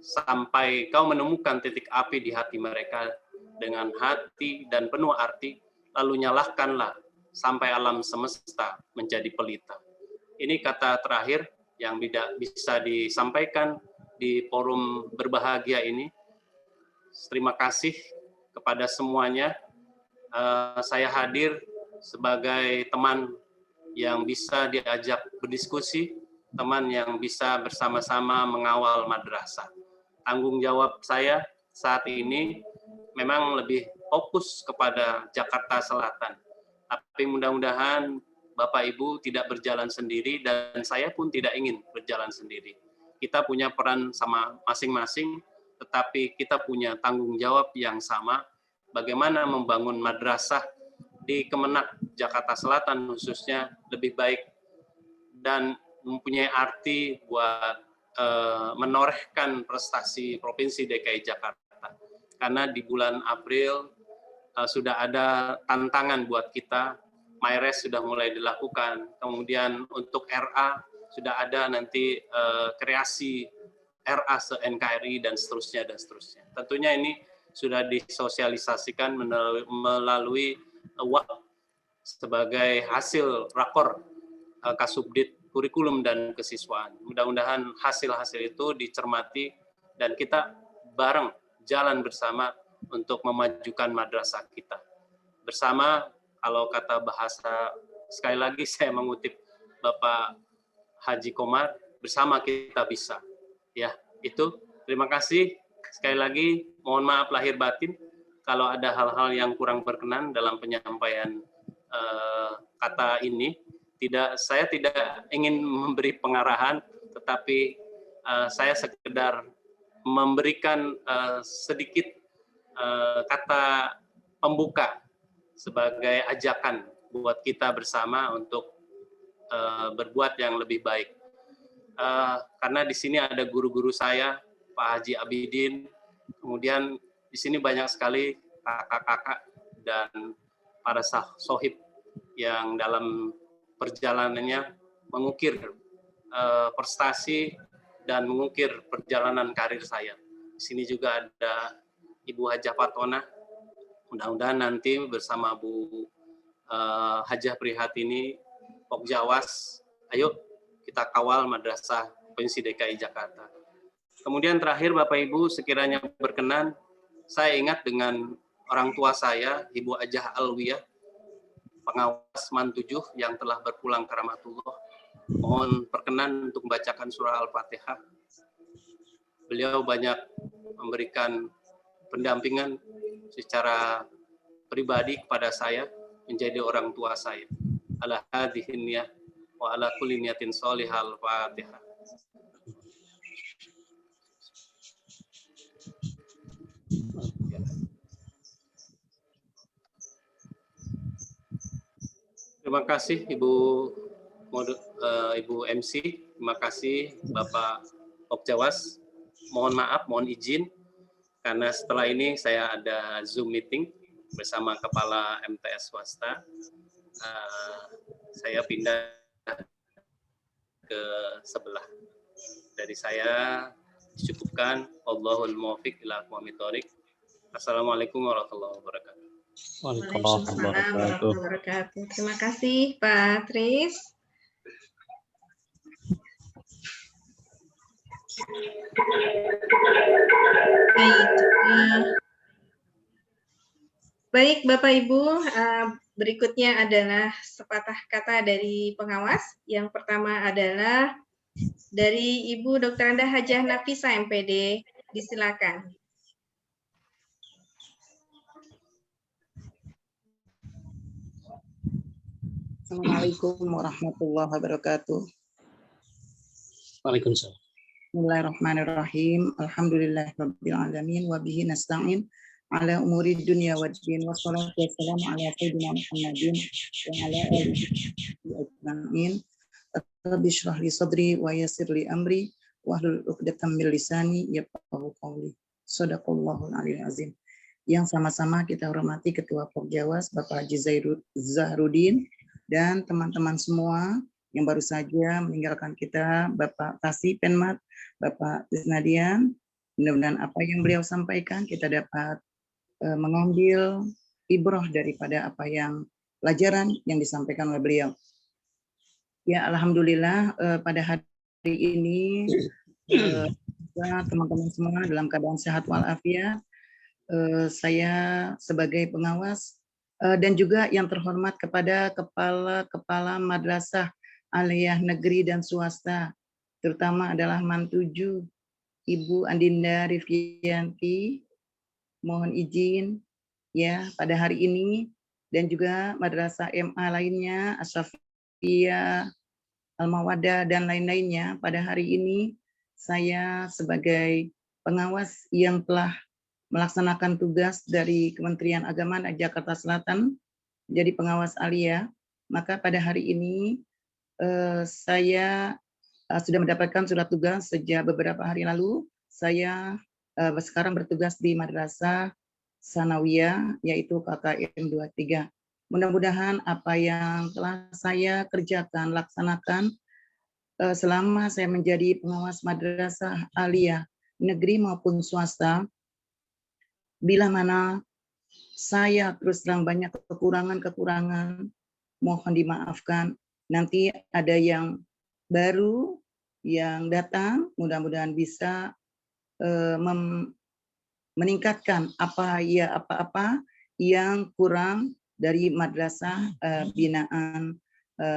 sampai kau menemukan titik api di hati mereka dengan hati dan penuh arti, lalu nyalahkanlah sampai alam semesta menjadi pelita. Ini kata terakhir yang bisa disampaikan di forum berbahagia ini. Terima kasih kepada semuanya. Saya hadir sebagai teman yang bisa diajak berdiskusi, teman yang bisa bersama-sama mengawal madrasah. Tanggung jawab saya saat ini memang lebih fokus kepada Jakarta Selatan. Tapi mudah-mudahan Bapak Ibu tidak berjalan sendiri dan saya pun tidak ingin berjalan sendiri. Kita punya peran sama masing-masing, tetapi kita punya tanggung jawab yang sama, bagaimana membangun madrasah di Kemenak Jakarta Selatan khususnya lebih baik dan mempunyai arti buat menorehkan prestasi Provinsi DKI Jakarta. Karena di bulan April sudah ada tantangan buat kita, MyRes sudah mulai dilakukan, kemudian untuk RA sudah ada nanti kreasi RA se-NKRI dan seterusnya dan seterusnya. Tentunya ini sudah disosialisasikan melalui WAP sebagai hasil rakor Kasubdit Kurikulum dan Kesiswaan. Mudah-mudahan hasil-hasil itu dicermati dan kita bareng jalan bersama untuk memajukan madrasah kita. Bersama, kalau kata bahasa, sekali lagi saya mengutip Bapak Haji Komar, bersama kita bisa. Ya, itu. Terima kasih. Sekali lagi, mohon maaf lahir batin kalau ada hal-hal yang kurang berkenan dalam penyampaian kata ini. Saya tidak ingin memberi pengarahan, tetapi saya sekedar memberikan sedikit kata pembuka sebagai ajakan buat kita bersama untuk berbuat yang lebih baik. Karena di sini ada guru-guru saya, Pak Haji Abidin, kemudian di sini banyak sekali kakak-kakak dan para sohib yang dalam perjalanannya mengukir prestasi dan mengukir perjalanan karir saya. Di sini juga ada Ibu Hajah Fatona. Mudah-mudahan nanti bersama Bu Hajah Prihatini, Pokjawas, ayo kita kawal madrasah Provinsi DKI Jakarta. Kemudian terakhir Bapak Ibu sekiranya berkenan, saya ingat dengan orang tua saya, Ibu Hajah Alwiyah, pengawas MAN 7 yang telah berpulang ke rahmatullah. Mohon perkenan untuk membacakan surah Al-Fatihah. Beliau banyak memberikan pendampingan secara pribadi kepada saya, menjadi orang tua saya. Ala hadhihi niyah wa ala kulli niyatin sholihah. Al-Fatihah. Terima kasih Ibu MC, terima kasih Bapak Pokjawas. Mohon maaf, mohon izin karena setelah ini saya ada Zoom meeting bersama Kepala MTS swasta. Saya pindah ke sebelah. Dari saya cukupkan. Allahul muwaffiq ila aqwamit thoriq. Assalamualaikum warahmatullahi wabarakatuh. Waalaikumsalam warahmatullahi wabarakatuh. Terima kasih Pak Tris. Baik Bapak Ibu, berikutnya adalah sepatah kata dari pengawas. Yang pertama adalah dari Ibu Dr. Anda Hajah Nafisa MPD. Disilakan. Assalamualaikum warahmatullahi wabarakatuh. Waalaikumsalam. Bismillahirrahmanirrahim. Alhamdulillahirabbil alamin wa bihi nasta'in ala umuri dunya waddin wassalatu wassalamu ala sayyidina Muhammadin wa ala alihi ajma'in. Rabbi shrah li sadri wa yassir li amri wa hlul 'uqdatam min lisani yafqahu qawli. Shadaqallahul Aliyul Azim. Yang sama-sama kita hormati Ketua Pokjawas Bapak Haji Zahrudin dan teman-teman semua yang baru saja meninggalkan kita, Bapak Kasih Penmat, Bapak Tisnadian. Mudah-mudahan apa yang beliau sampaikan kita dapat mengambil ibrah daripada apa yang pelajaran yang disampaikan oleh beliau. Ya, alhamdulillah pada hari ini teman-teman semua dalam keadaan sehat walafiat. Saya sebagai pengawas dan juga yang terhormat kepada kepala madrasah aliyah negeri dan swasta, terutama adalah Mantuju Ibu Andinda Rifkianti, mohon izin ya pada hari ini, dan juga madrasah MA lainnya, Asyafiyah, Al-Mawaddah dan lain-lainnya. Pada hari ini saya sebagai pengawas yang telah melaksanakan tugas dari Kementerian Agama Jakarta Selatan jadi pengawas aliyah, maka pada hari ini saya sudah mendapatkan surat tugas sejak beberapa hari lalu. Saya sekarang bertugas di Madrasah Sanawiyah, yaitu KKM 23. Mudah-mudahan apa yang telah saya kerjakan, laksanakan selama saya menjadi pengawas madrasah aliyah negeri maupun swasta, bila mana saya terus terang banyak kekurangan-kekurangan, mohon dimaafkan. Nanti ada yang baru yang datang, mudah-mudahan bisa meningkatkan apa-apa yang kurang dari madrasah binaan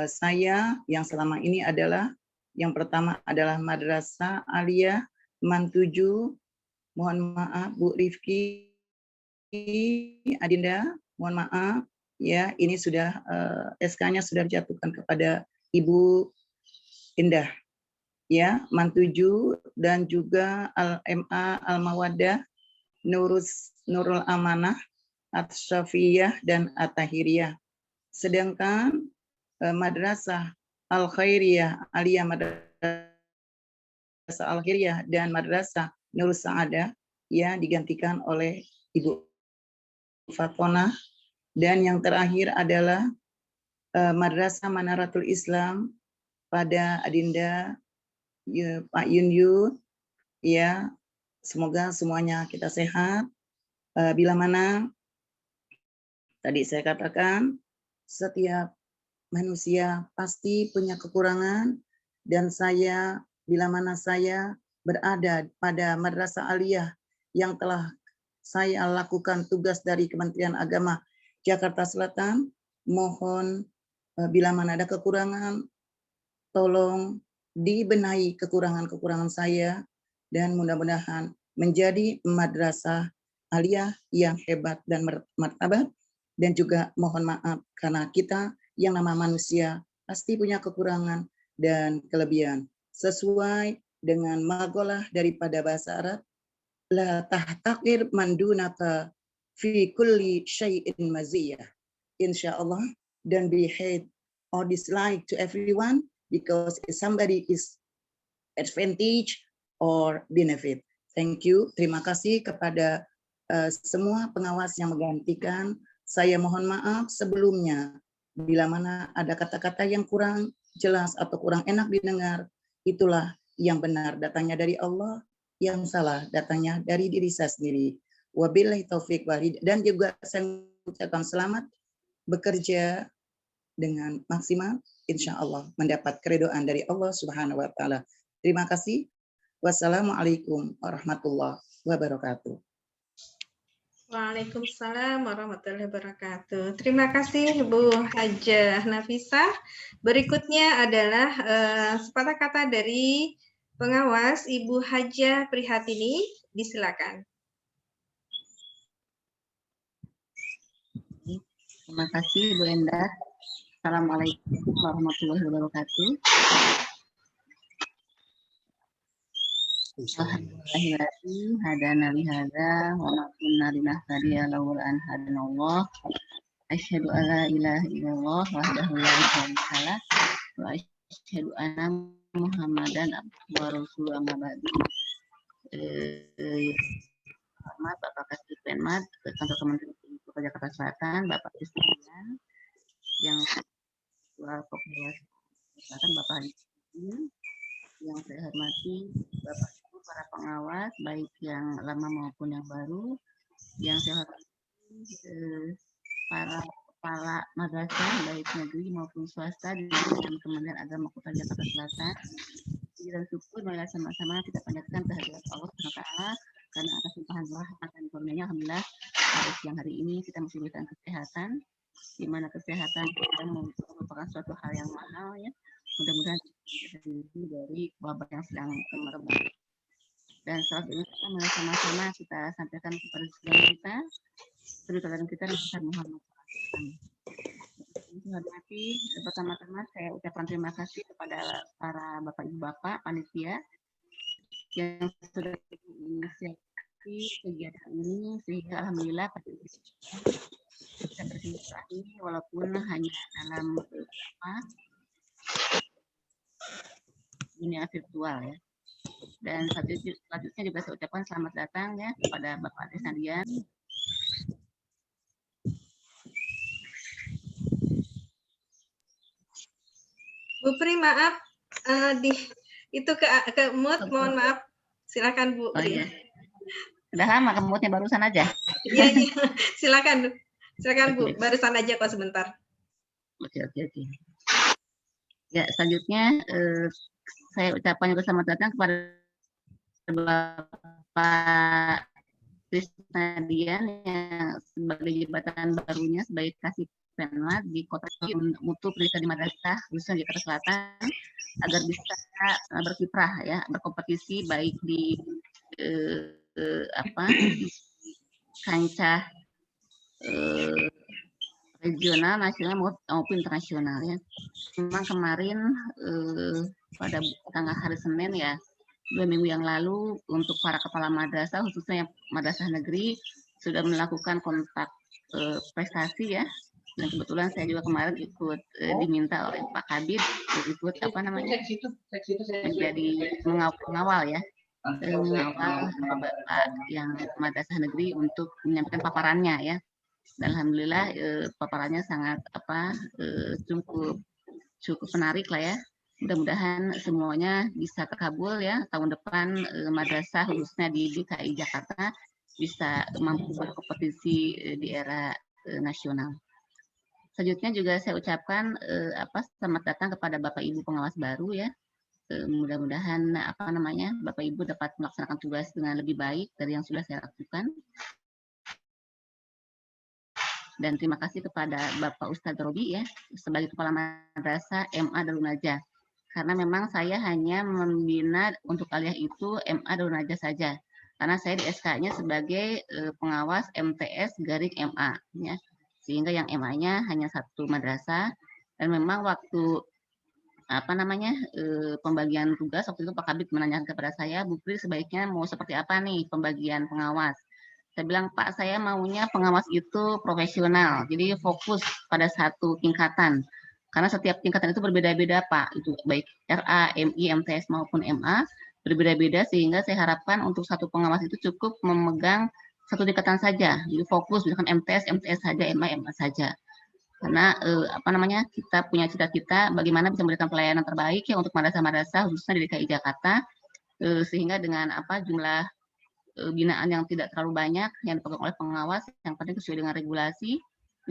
saya yang selama ini adalah yang pertama adalah Madrasah Aliyah Mantuju. Mohon maaf Bu Rifki Adinda, mohon maaf ya, ini sudah SK-nya sudah dijatuhkan kepada Ibu Indah ya, Mantuju, dan juga Al-MA Al-Mawaddah, Nurul Amanah, At-Syafiyah dan At-Tahiriyah. Sedangkan Madrasah Al-Khairiyah, Aliyah Madrasah Al-Khairiyah dan Madrasah Nurul Sa'adah ya digantikan oleh Ibu Fatona, dan yang terakhir adalah Madrasah Manaratul Islam pada Adinda Pak Yunyu ya, semoga semuanya kita sehat. Bila mana tadi saya katakan setiap manusia pasti punya kekurangan, dan saya bila mana saya berada pada madrasah aliyah yang telah saya lakukan tugas dari Kementerian Agama Jakarta Selatan, mohon bila mana ada kekurangan tolong dibenahi kekurangan-kekurangan saya, dan mudah-mudahan menjadi madrasah aliyah yang hebat dan martabat. Dan juga mohon maaf karena kita yang nama manusia pasti punya kekurangan dan kelebihan. Sesuai dengan maqalah daripada bahasa Arab, la tahtakir mandunaka fi kulli syai'in maziyah. Insyaallah, don't be hate or dislike to everyone because somebody is advantage or benefit. Thank you. Terima kasih kepada semua pengawas yang menggantikan. Saya mohon maaf sebelumnya bila mana ada kata-kata yang kurang jelas atau kurang enak didengar. Itulah yang benar datangnya dari Allah, yang salah datangnya dari diri saya sendiri. Wabillahi taufik walhidayah. Dan juga saya mengucapkan selamat bekerja dengan maksimal, insya Allah mendapat keridhaan dari Allah Subhanahu wa Ta'ala. Terima kasih. Wassalamualaikum warahmatullahi wabarakatuh. Waalaikumsalam warahmatullahi wabarakatuh. Terima kasih Bu Hajah Nafisah. Berikutnya adalah sepatah kata dari pengawas Ibu Hajah Prihatini. Disilakan. Terima kasih Bu Endah. Assalamualaikum warahmatullahi wabarakatuh. Alhamdulillahirrahmanirrahim. Hadana lihada wa ma kunna linahtadiya laula an hadanallah. Asyhadu an la ilaha illallah wahdahu la syarika lah wa asyhadu anna Muhammadan abduhu wa rasuluhu amma ba'du. Hormat Bapak Kasih Penmat, Kantor Kementerian Pendidikan Jakarta Selatan, Bapak Kristian, yang Ketua Populasi Selatan Bapak Haji, yang saya hormati Bapak Ibu para pengawas, baik yang lama maupun yang baru, yang saya hormati para kepala madrasah baik negeri maupun swasta di Kementerian Agama Kota Jakarta Selatan. Dan syukur marilah sama-sama kita panjatkan kehadirat Allah SWT karena atas limpahan rahmat dan karunia-Nya alhamdulillah pada siang hari ini kita masih diberikan kesehatan, di mana kesehatan kita merupakan suatu hal yang mahal ya. Mudah-mudahan kita dari wabah yang sedang merebak. Dan selanjutnya kita mulai sama-sama kita sampaikan kepada saudara kita, saudara kita Nabi Muhammad SAW. Hormati, pertama-tama saya ucapkan terima kasih kepada para bapak ibu bapak panitia yang sudah menginisiasi kegiatan ini sehingga alhamdulillah bisa bersilaturahmi walaupun hanya dalam dunia virtual ya. Dan selanjutnya juga saya ucapkan selamat datang ya kepada Bapak Desandian. Bu Pri, maaf, itu ke mute, mohon maaf. Silakan Bu Pri. Oh iya. Udah lama ke mute-nya barusan aja. Iya, silakan Bu, barusan aja kok sebentar. Oke. Ya, selanjutnya saya ucapkan juga selamat datang kepada Bapak Krisnadian yang sebagai jabatan barunya sebagai Kasih Penmat di Kota Mutu Pendidikan di Madrasah khususnya di Jakarta Selatan agar bisa berkiprah ya, berkompetisi baik di kancah regional, nasional maupun internasional ya. Memang kemarin pada tanggal hari Senin ya 2 minggu yang lalu untuk para kepala madrasah khususnya yang madrasah negeri sudah melakukan kontak prestasi ya. Dan kebetulan saya juga kemarin ikut diminta oleh Pak Kabid ikut menjadi pengawal ya, mengawal bapak yang madrasah negeri untuk menyampaikan paparannya ya. Dan alhamdulillah paparannya sangat cukup menarik lah ya. Mudah-mudahan semuanya bisa terkabul ya, tahun depan madrasah khususnya di DKI Jakarta bisa mampu berkompetisi di era nasional. Selanjutnya juga saya ucapkan selamat datang kepada Bapak Ibu pengawas baru ya. Mudah-mudahan Bapak Ibu dapat melaksanakan tugas dengan lebih baik dari yang sudah saya lakukan. Dan terima kasih kepada Bapak Ustadz Robi ya sebagai Kepala Madrasah MA Darul Najah. Karena memang saya hanya membina untuk aliyah itu MA Darul Najah saja. Karena saya di SK-nya sebagai pengawas MTS garing MA ya. Sehingga yang MA-nya hanya satu madrasah dan memang waktu pembagian tugas waktu itu Pak Kabid menanyakan kepada saya, Bu Pri sebaiknya mau seperti apa nih pembagian pengawas. Saya bilang, Pak, saya maunya pengawas itu profesional, jadi fokus pada satu tingkatan. Karena setiap tingkatan itu berbeda-beda, Pak. Itu baik RA, MI, MTS maupun MA berbeda-beda sehingga saya harapkan untuk satu pengawas itu cukup memegang satu tingkatan saja. Jadi fokus misalkan MTS saja, MA saja. Karena kita punya cita-cita bagaimana bisa memberikan pelayanan terbaik ya untuk madrasah-madrasah khususnya di DKI Jakarta sehingga dengan jumlah binaan yang tidak terlalu banyak yang dipegang oleh pengawas yang penting sesuai dengan regulasi,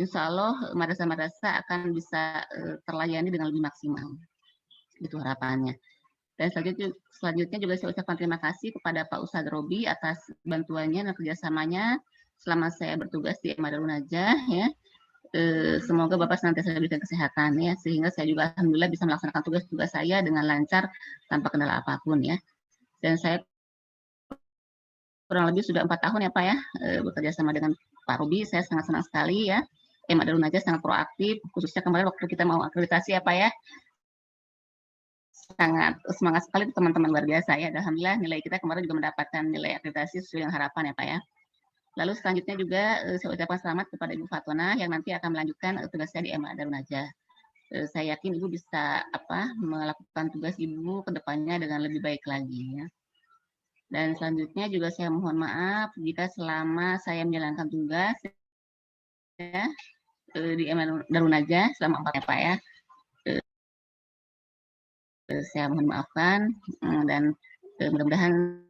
insya Allah madrasah-madrasah akan bisa terlayani dengan lebih maksimal. Itu harapannya. Dan selanjutnya juga saya ucapkan terima kasih kepada Pak Ustadz Robi atas bantuannya dan kerjasamanya selama saya bertugas di MA Darul Najah ya. Semoga Bapak senantiasa diberikan kesehatan ya, sehingga saya juga alhamdulillah bisa melaksanakan tugas-tugas saya dengan lancar tanpa kendala apapun ya. Dan saya kurang lebih sudah 4 tahun ya Pak ya bekerja sama dengan Pak Robi. Saya sangat senang sekali ya. MA Darul Najah sangat proaktif, khususnya kemarin waktu kita mau akreditasi ya Pak ya. Sangat semangat sekali teman-teman luar biasa ya. Alhamdulillah nilai kita kemarin juga mendapatkan nilai akreditasi sesuai dengan harapan ya Pak ya. Lalu selanjutnya juga saya ucapkan selamat kepada Ibu Fatona yang nanti akan melanjutkan tugasnya di MA Darul Najah. Saya yakin Ibu bisa melakukan tugas Ibu ke depannya dengan lebih baik lagi ya. Dan selanjutnya juga saya mohon maaf jika selama saya menjalankan tugas ya, di Darun Najah selama 4 ya Pak ya. Saya mohon maafkan dan mudah-mudahan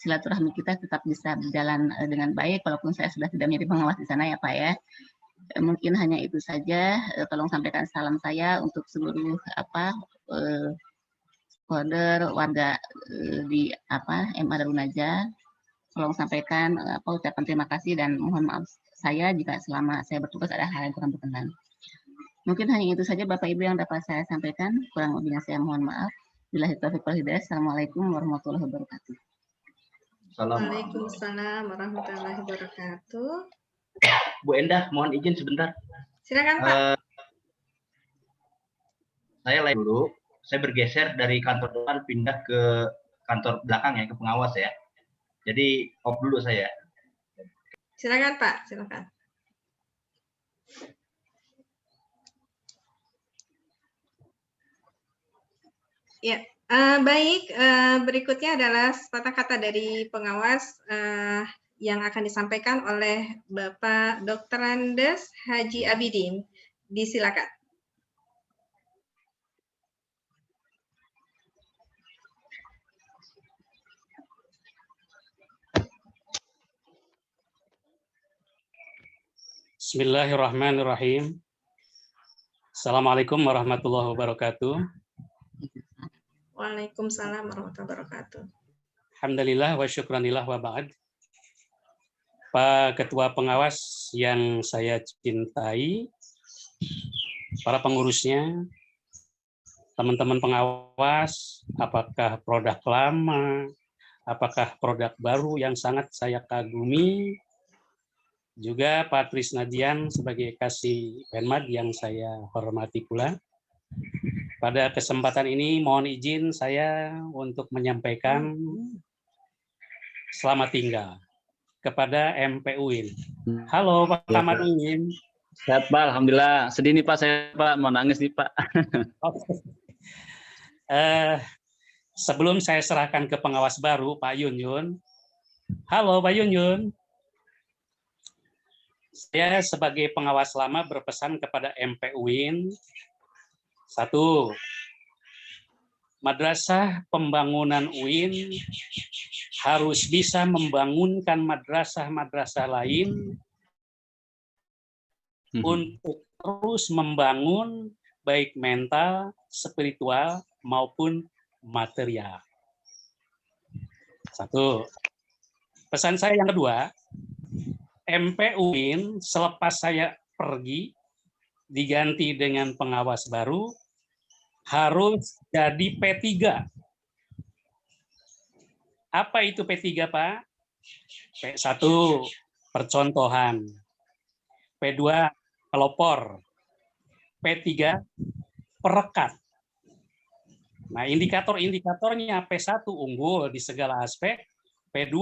silaturahmi kita tetap bisa berjalan dengan baik walaupun saya sudah tidak menjadi pengawas di sana ya Pak ya. Mungkin hanya itu saja. Tolong sampaikan salam saya untuk seluruh stakeholder warga di MA Darun Najah. Tolong sampaikan ucapan terima kasih dan mohon maaf saya jika selama saya bertugas ada hal yang kurang berkenan. Mungkin hanya itu saja Bapak Ibu yang dapat saya sampaikan. Kurang lebihnya saya mohon maaf. Billahi taufiq wal hidayah. Assalamualaikum warahmatullahi wabarakatuh. Waalaikumsalam warahmatullahi wabarakatuh. Bu Endah, mohon izin sebentar. Silakan Pak. Saya lain dulu. Saya bergeser dari kantor depan pindah ke kantor belakang ya, ke pengawas ya. Jadi off dulu saya. Silakan Pak, silakan. Ya, baik. Berikutnya adalah sepatah kata dari pengawas yang akan disampaikan oleh Bapak Dr. Andes Haji Abidin. Disilakan. Bismillahirrahmanirrahim. Assalamualaikum warahmatullahi wabarakatuh. Waalaikumsalam warahmatullahi wabarakatuh. Alhamdulillah wa syukranillah wa ba'd. Pak Ketua Pengawas yang saya cintai, para pengurusnya, teman-teman pengawas, apakah produk lama, apakah produk baru yang sangat saya kagumi, juga Pak Trisnadian sebagai Kasih Penmad yang saya hormati pula. Pada kesempatan ini mohon izin saya untuk menyampaikan selamat tinggal kepada MPUIN. Halo Pak Ahmad Uin. Sehat Pak, Alhamdulillah. Sedih nih Pak, saya Pak mau nangis nih Pak. Sebelum saya serahkan ke pengawas baru Pak Yun. Halo Pak Yun. Saya sebagai pengawas lama berpesan kepada MPUIN. 1. Madrasah pembangunan UIN harus bisa membangunkan madrasah-madrasah lain untuk terus membangun baik mental, spiritual, maupun material. 1. Pesan saya yang kedua, MPUIN selepas saya pergi diganti dengan pengawas baru harus jadi P3. Apa itu P3, Pak? P1 percontohan, P2 pelopor, P3 perekat. Nah, indikator-indikatornya P1 unggul di segala aspek, P2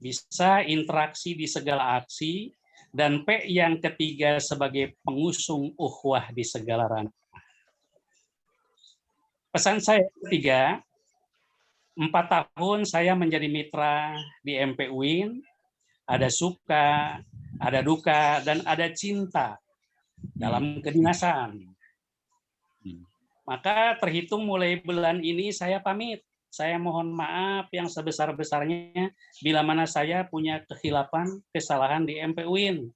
bisa interaksi di segala aksi, dan P yang ketiga sebagai pengusung ukhuwah di segala ranah. Pesan saya ketiga, 4 tahun saya menjadi mitra di MPUIN, ada suka, ada duka, dan ada cinta dalam kedinasan. Maka terhitung mulai bulan ini saya pamit. Saya mohon maaf yang sebesar-besarnya bila mana saya punya kekhilafan, kesalahan di MPUIN.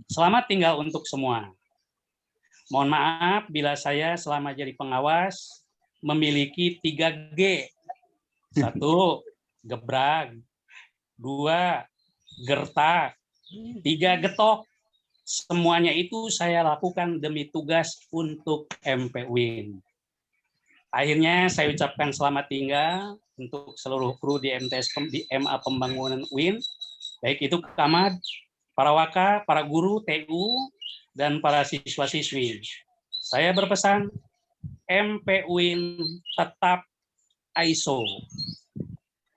Selamat tinggal untuk semua. Mohon maaf bila saya selama jadi pengawas memiliki 3G. 1, gebrag. 2, gertak. 3, getok. Semuanya itu saya lakukan demi tugas untuk MPUIN. Akhirnya saya ucapkan selamat tinggal untuk seluruh kru di MA Pembangunan UIN, baik itu Kamad, para waka, para guru TU, dan para siswa-siswi. Saya berpesan, MPUIN tetap ISO,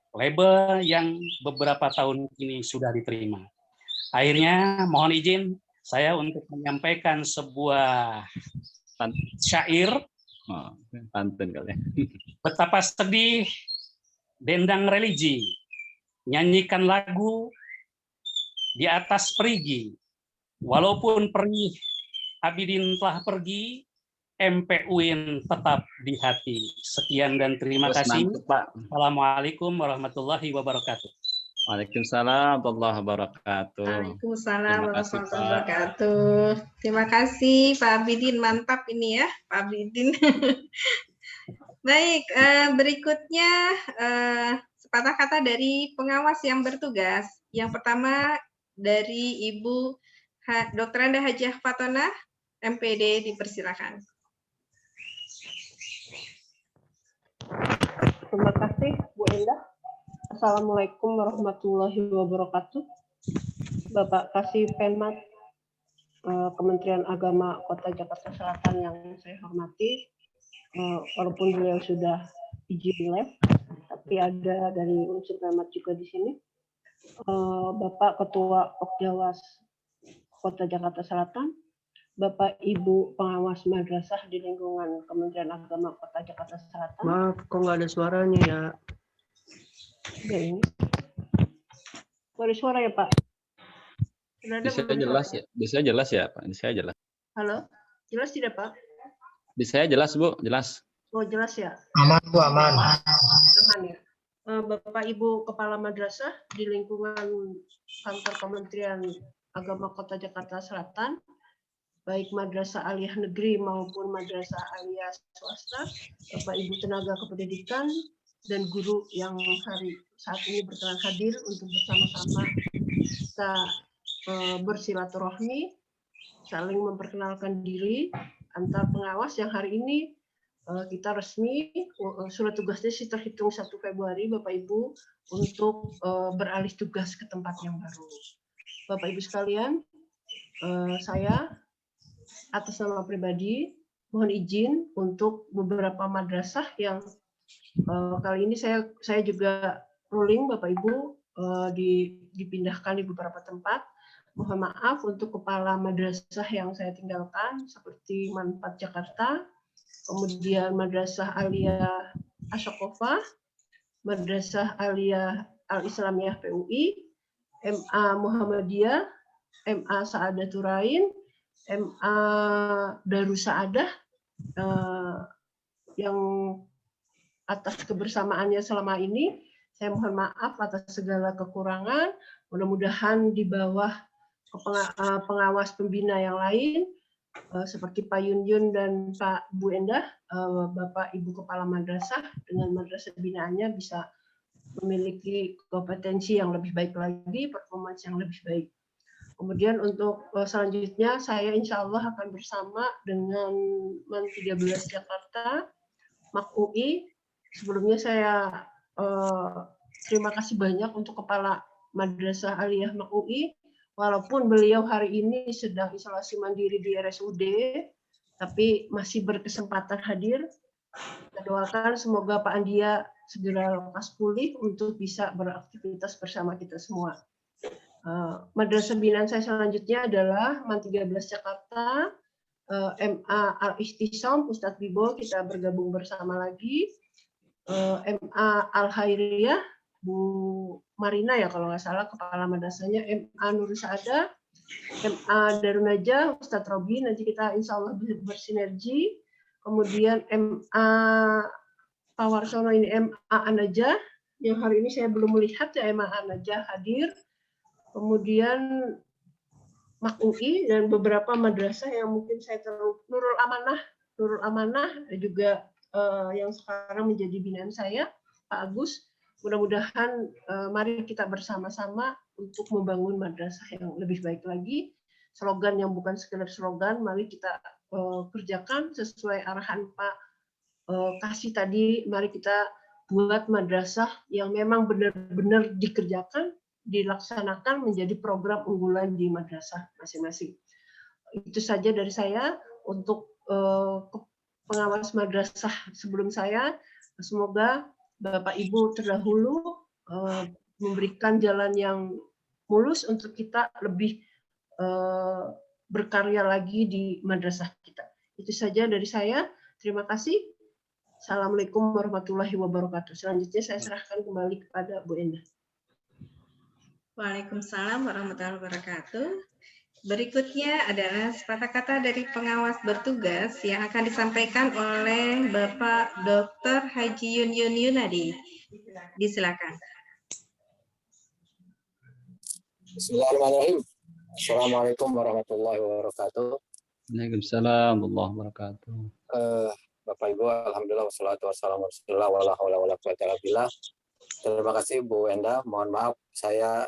label yang beberapa tahun ini sudah diterima. Akhirnya mohon izin saya untuk menyampaikan sebuah syair. Pantun kali. Betapa sedih dendang religi, nyanyikan lagu di atas perigi. Walaupun perih Abidin telah pergi, MPUIN tetap di hati. Sekian dan terima Terus kasih. mantap, Pak. Assalamualaikum warahmatullahi wabarakatuh. Waalaikumsalam warahmatullahi wabarakatuh. Waalaikumsalam Terima kasih, warahmatullahi Pak. wabarakatuh. Terima kasih Pak Abidin, mantap ini ya Pak Abidin. Baik, berikutnya sepatah kata dari pengawas yang bertugas. Yang pertama dari Ibu Dr. Anda Hajah Fatona, MPD, dipersilakan. Terima kasih Bu Endah. Assalamualaikum warahmatullahi wabarakatuh. Bapak Kasih Penmat, Kementerian Agama Kota Jakarta Selatan yang saya hormati, walaupun beliau sudah izin live, tapi ada dari unsur Penmat juga di sini. Bapak Ketua Okjawas Kota Jakarta Selatan, Bapak Ibu pengawas madrasah di lingkungan Kementerian Agama Kota Jakarta Selatan. Maaf, kok nggak ada suaranya ya? Udah ini. Ada suara ya Pak? Sudah ada Bisa belum jelas suaranya? ya? Bisa jelas ya, Pak? Bisa jelas. Halo, jelas tidak Pak? Bisa jelas, Bu? Jelas. Oh jelas ya? Aman, Bu, aman. Aman ya. Bapak Ibu Kepala Madrasah di lingkungan kantor Kementerian Agama Kota Jakarta Selatan, baik Madrasah Aliyah Negeri maupun Madrasah Aliyah Swasta, Bapak Ibu tenaga kependidikan, dan guru yang saat ini berkenan hadir untuk bersama-sama kita bersilaturahmi, saling memperkenalkan diri antar pengawas yang hari ini kita resmi surat tugasnya sih terhitung 1 Februari Bapak Ibu untuk beralih tugas ke tempat yang baru. Bapak Ibu sekalian, saya atas nama pribadi mohon izin untuk beberapa madrasah yang kali ini saya juga ruling Bapak Ibu dipindahkan di beberapa tempat. Mohon maaf untuk kepala madrasah yang saya tinggalkan seperti Manfaat Jakarta, kemudian Madrasah Aliyah Ashokofa, Madrasah Aliyah Al-Islamiyah PUI, MA Muhammadiyah, MA Sa'adaturain, MA Darussaadah, yang atas kebersamaannya selama ini, saya mohon maaf atas segala kekurangan. Mudah-mudahan di bawah pengawas pembina yang lain, seperti Pak Yun dan Pak Bu Endah, Bapak Ibu Kepala Madrasah dengan madrasah binaannya bisa memiliki kompetensi yang lebih baik lagi, performance yang lebih baik. Kemudian untuk selanjutnya, saya insya Allah akan bersama dengan MAN 13 Jakarta, MAK-UI. Sebelumnya saya terima kasih banyak untuk Kepala Madrasah Aliyah MAK-UI, walaupun beliau hari ini sedang isolasi mandiri di RSUD, tapi masih berkesempatan hadir. Kita doakan semoga Pak Andia segera lekas pulih untuk bisa beraktivitas bersama kita semua. Madrasah binaan saya selanjutnya adalah MAN 13 Jakarta, MA Al-Ihtisam, Ustadz Bibo, kita bergabung bersama lagi. MA Al-Hairiyah, Bu Marina ya kalau nggak salah kepala madrasahnya, MA Nur Sa'adah, MA Darunajah, Ustadz Robi, nanti kita insya Allah bersinergi. Kemudian MA Pak Warsono ini MA An-Najah, yang hari ini saya belum melihat ya MA An-Najah hadir. Kemudian MAK-UI dan beberapa madrasah yang mungkin saya tahu, Nurul Amanah juga yang sekarang menjadi binaan saya, Pak Agus. Mudah-mudahan mari kita bersama-sama untuk membangun madrasah yang lebih baik lagi. Slogan yang bukan sekedar slogan, mari kita kerjakan sesuai arahan Pak Kasih tadi. Mari kita buat madrasah yang memang benar-benar dikerjakan, dilaksanakan menjadi program unggulan di madrasah masing-masing. Itu saja dari saya untuk pengawas madrasah sebelum saya. Semoga Bapak Ibu terdahulu memberikan jalan yang mulus untuk kita lebih berkarya lagi di madrasah kita. Itu saja dari saya. Terima kasih. Assalamualaikum warahmatullahi wabarakatuh. Selanjutnya saya serahkan kembali kepada Bu Endah. Waalaikumsalam warahmatullahi wabarakatuh. Berikutnya adalah sepatah kata dari pengawas bertugas yang akan disampaikan oleh Bapak Dr. Haji Yun Yunadi. Disilakan. Bismillahirrahmanirrahim. Assalamualaikum warahmatullahi wabarakatuh. Waalaikumsalam warahmatullahi wabarakatuh. Bapak Ibu, alhamdulillah wassalatu wassalamu ala wala haula wala quwwata illa billah. Terima kasih Bu Endah. Mohon maaf saya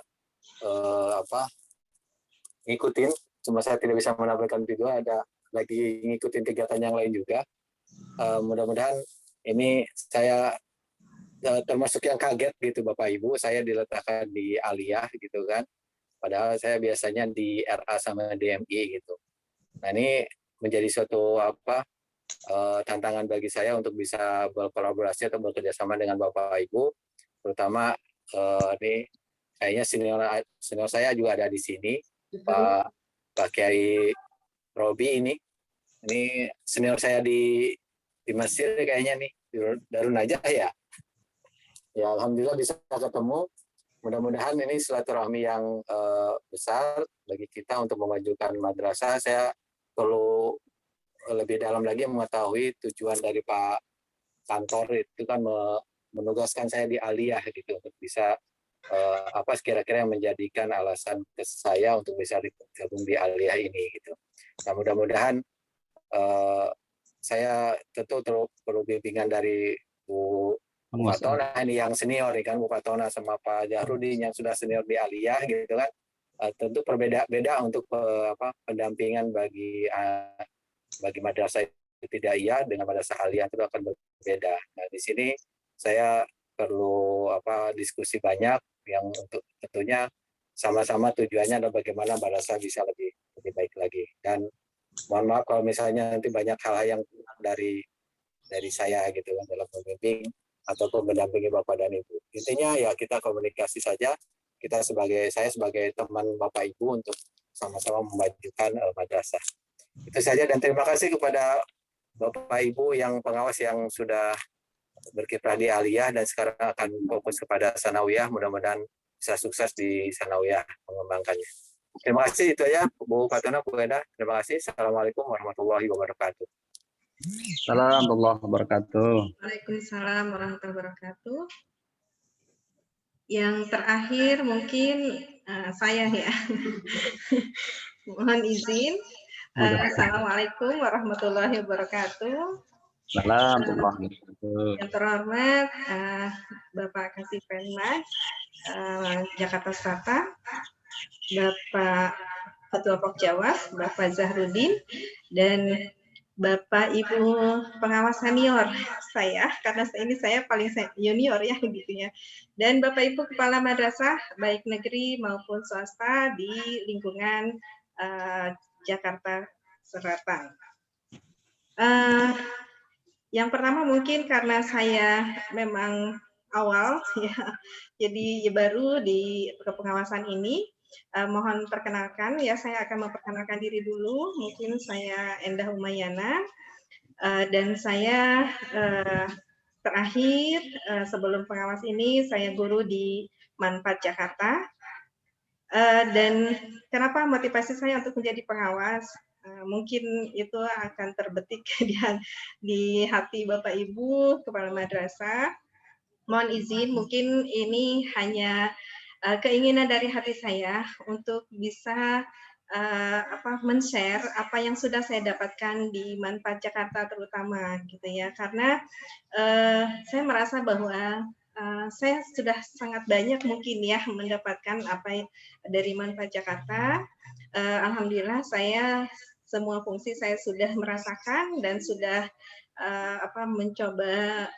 ngikutin, cuma saya tidak bisa menampilkan video, ada lagi ngikutin kegiatan yang lain juga. Mudah-mudahan ini saya termasuk yang kaget gitu Bapak Ibu, saya diletakkan di aliyah gitu kan. Padahal saya biasanya di RA sama DMI gitu. Nah ini menjadi suatu tantangan bagi saya untuk bisa berkolaborasi atau bekerjasama dengan Bapak Ibu, terutama ini kayaknya senior saya juga ada di sini, Pak Kiai Robi ini senior saya di Mesir kayaknya nih, Darun Najah ya. Ya alhamdulillah bisa ketemu. Mudah-mudahan ini silaturahmi yang besar bagi kita untuk memajukan madrasah. Saya perlu lebih dalam lagi mengetahui tujuan dari Pak Kantor itu kan menugaskan saya di aliyah gitu untuk bisa apa kira-kira yang menjadikan alasan ke saya untuk bisa gabung di aliyah ini gitu. Nah mudah-mudahan saya tentu perlu bimbingan dari Bu Fatona ini yang senior kan, Bu Fatona sama Pak Jahrudin yang sudah senior di aliyah gitu kan. Tentu berbeda-beda untuk pendampingan bagi madrasah ibtidaiyah dengan madrasah aliyah itu akan berbeda. Nah di sini saya perlu diskusi banyak yang untuk tentunya sama-sama tujuannya adalah bagaimana madrasah bisa lebih baik lagi. Dan mohon maaf kalau misalnya nanti banyak hal yang dari saya gitu kan dalam membimbing ataupun mendampingi Bapak dan Ibu. Intinya ya kita komunikasi saja. Saya sebagai teman Bapak Ibu untuk sama-sama memajukan madrasah. Itu saja dan terima kasih kepada Bapak Ibu yang pengawas yang sudah berkiprah di aliyah dan sekarang akan fokus kepada sanawiyah. Mudah-mudahan bisa sukses di sanawiyah mengembangkannya. Terima kasih itu ya Bu Fatona, Bu Endah. Terima kasih. Assalamualaikum warahmatullahi wabarakatuh. Assalamualaikum warahmatullahi wabarakatuh. Waalaikumsalam warahmatullahi wabarakatuh. Yang terakhir mungkin saya ya. Mohon izin. Assalamualaikum warahmatullahi wabarakatuh. Assalamualaikum warahmatullahi wabarakatuh. Yang terhormat Bapak Kasih Penmas Jakarta Selatan, Bapak Ketua Pokjawas, Bapak Zahrudin, dan Bapak Ibu pengawas senior saya, karena saya paling junior ya gitu ya. Dan Bapak Ibu kepala madrasah baik negeri maupun swasta di lingkungan Jakarta Selatan. Yang pertama mungkin karena saya memang awal ya, jadi baru di kepengawasan ini. Mohon perkenalkan ya, saya akan memperkenalkan diri dulu. Mungkin saya Endah Umayana dan saya terakhir sebelum pengawas ini saya guru di Manfaat Jakarta. Dan kenapa motivasi saya untuk menjadi pengawas? Mungkin itu akan terbetik di hati Bapak Ibu kepala madrasah. Mohon izin, mungkin ini hanya keinginan dari hati saya untuk bisa men-share apa yang sudah saya dapatkan di Manfaat Jakarta terutama gitu ya, karena saya merasa bahwa saya sudah sangat banyak mungkin ya mendapatkan apa dari Manfaat Jakarta. Alhamdulillah saya semua fungsi saya sudah merasakan dan sudah mencoba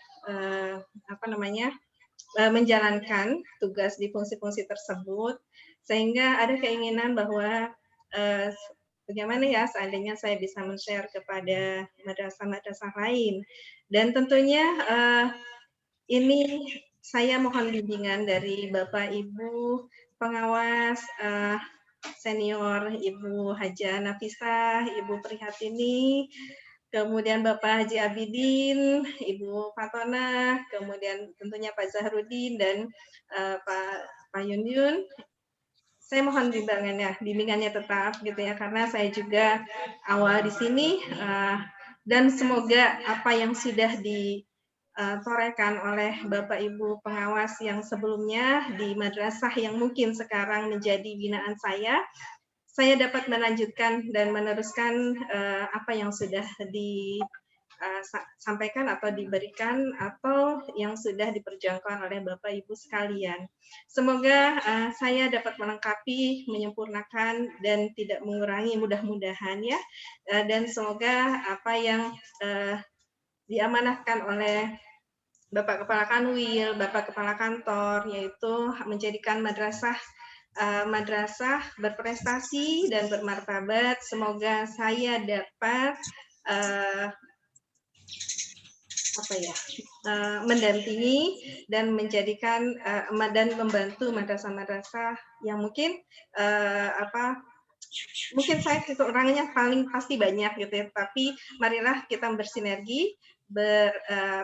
menjalankan tugas di fungsi-fungsi tersebut, sehingga ada keinginan bahwa bagaimana ya seandainya saya bisa men-share kepada madrasah-madrasah lain. Dan tentunya ini saya mohon bimbingan dari Bapak Ibu pengawas senior, Ibu Haja Nafisah, Ibu Prihatini, kemudian Bapak Haji Abidin, Ibu Fatona, kemudian tentunya Pak Zahrudin dan Pak Yun. Saya mohon bimbingannya tetap gitu ya, karena saya juga awal di sini dan semoga apa yang sudah ditorehkan oleh Bapak Ibu pengawas yang sebelumnya di madrasah yang mungkin sekarang menjadi binaan saya dapat melanjutkan dan meneruskan apa yang sudah disampaikan atau diberikan atau yang sudah diperjuangkan oleh Bapak Ibu sekalian. Semoga saya dapat melengkapi, menyempurnakan dan tidak mengurangi mudah-mudahan ya. Dan semoga apa yang diamanahkan oleh Bapak Kepala Kanwil, Bapak Kepala Kantor, yaitu menjadikan madrasah berprestasi dan bermartabat. Semoga saya dapat mendampingi dan menjadikan dan membantu madrasah-madrasah yang mungkin mungkin saya kekurangannya paling pasti banyak gitu ya, tapi marilah kita bersinergi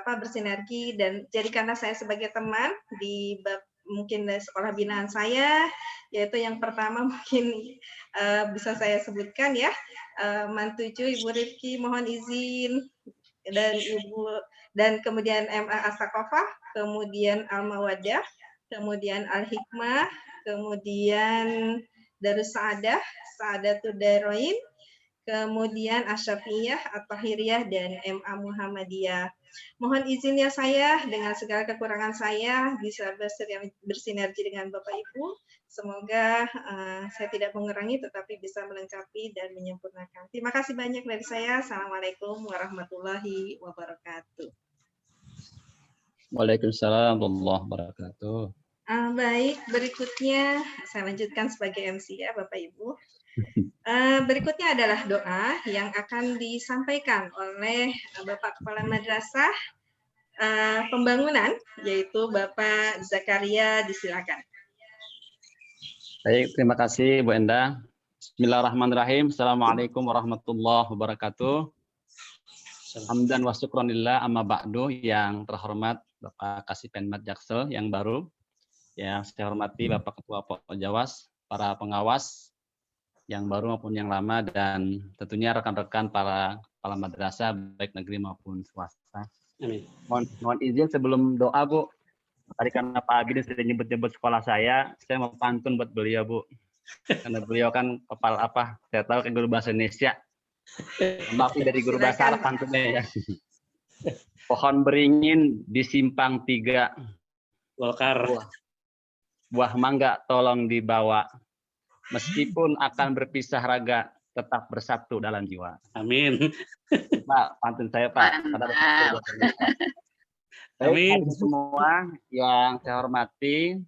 bersinergi dan jadikanlah saya sebagai teman di mungkin dari sekolah binaan saya, yaitu yang pertama mungkin bisa saya sebutkan ya, Man 7 Ibu Rifki mohon izin, dan dan kemudian MA As-Saqafah, kemudian Al-Mawaddah, kemudian Al-Hikmah, kemudian Darus Sa'adah, Sa'adatul Darain, kemudian Asyafiyah, At-Tahiriyah, dan MA Muhammadiyah. Mohon izin ya saya dengan segala kekurangan saya bisa bersinergi dengan Bapak Ibu. Semoga saya tidak mengurangi tetapi bisa melengkapi dan menyempurnakan. Terima kasih banyak dari saya. Assalamualaikum warahmatullahi wabarakatuh. Waalaikumsalam warahmatullahi wabarakatuh. Baik, berikutnya saya lanjutkan sebagai MC ya Bapak Ibu. Berikutnya adalah doa yang akan disampaikan oleh Bapak Kepala Madrasah Pembangunan, yaitu Bapak Zakaria, disilakan. Baik, terima kasih Bu Enda. Bismillahirrahmanirrahim. Assalamualaikum warahmatullahi wabarakatuh. Hamdan wa syukranillah amma ba'du. Yang terhormat Bapak Kasipenmat Jaksel yang baru, yang saya hormati Bapak Ketua Pokjawas, para pengawas yang baru maupun yang lama, dan tentunya rekan-rekan para kepala madrasah baik negeri maupun swasta. Amin. Mohon izin sebelum doa Bu, tadi karena Pak Abidin sudah nyebut-nyebut sekolah saya mau pantun buat beliau Bu, karena beliau kan kepala saya tahu kan guru bahasa Indonesia, maaf dari guru bahasa Arab pantunnya ya. Pohon beringin di simpang 3, buah mangga tolong dibawa. Meskipun akan berpisah raga, tetap bersatu dalam jiwa. Amin. Pak, pantun saya Pak. Amin. Semua yang saya hormati,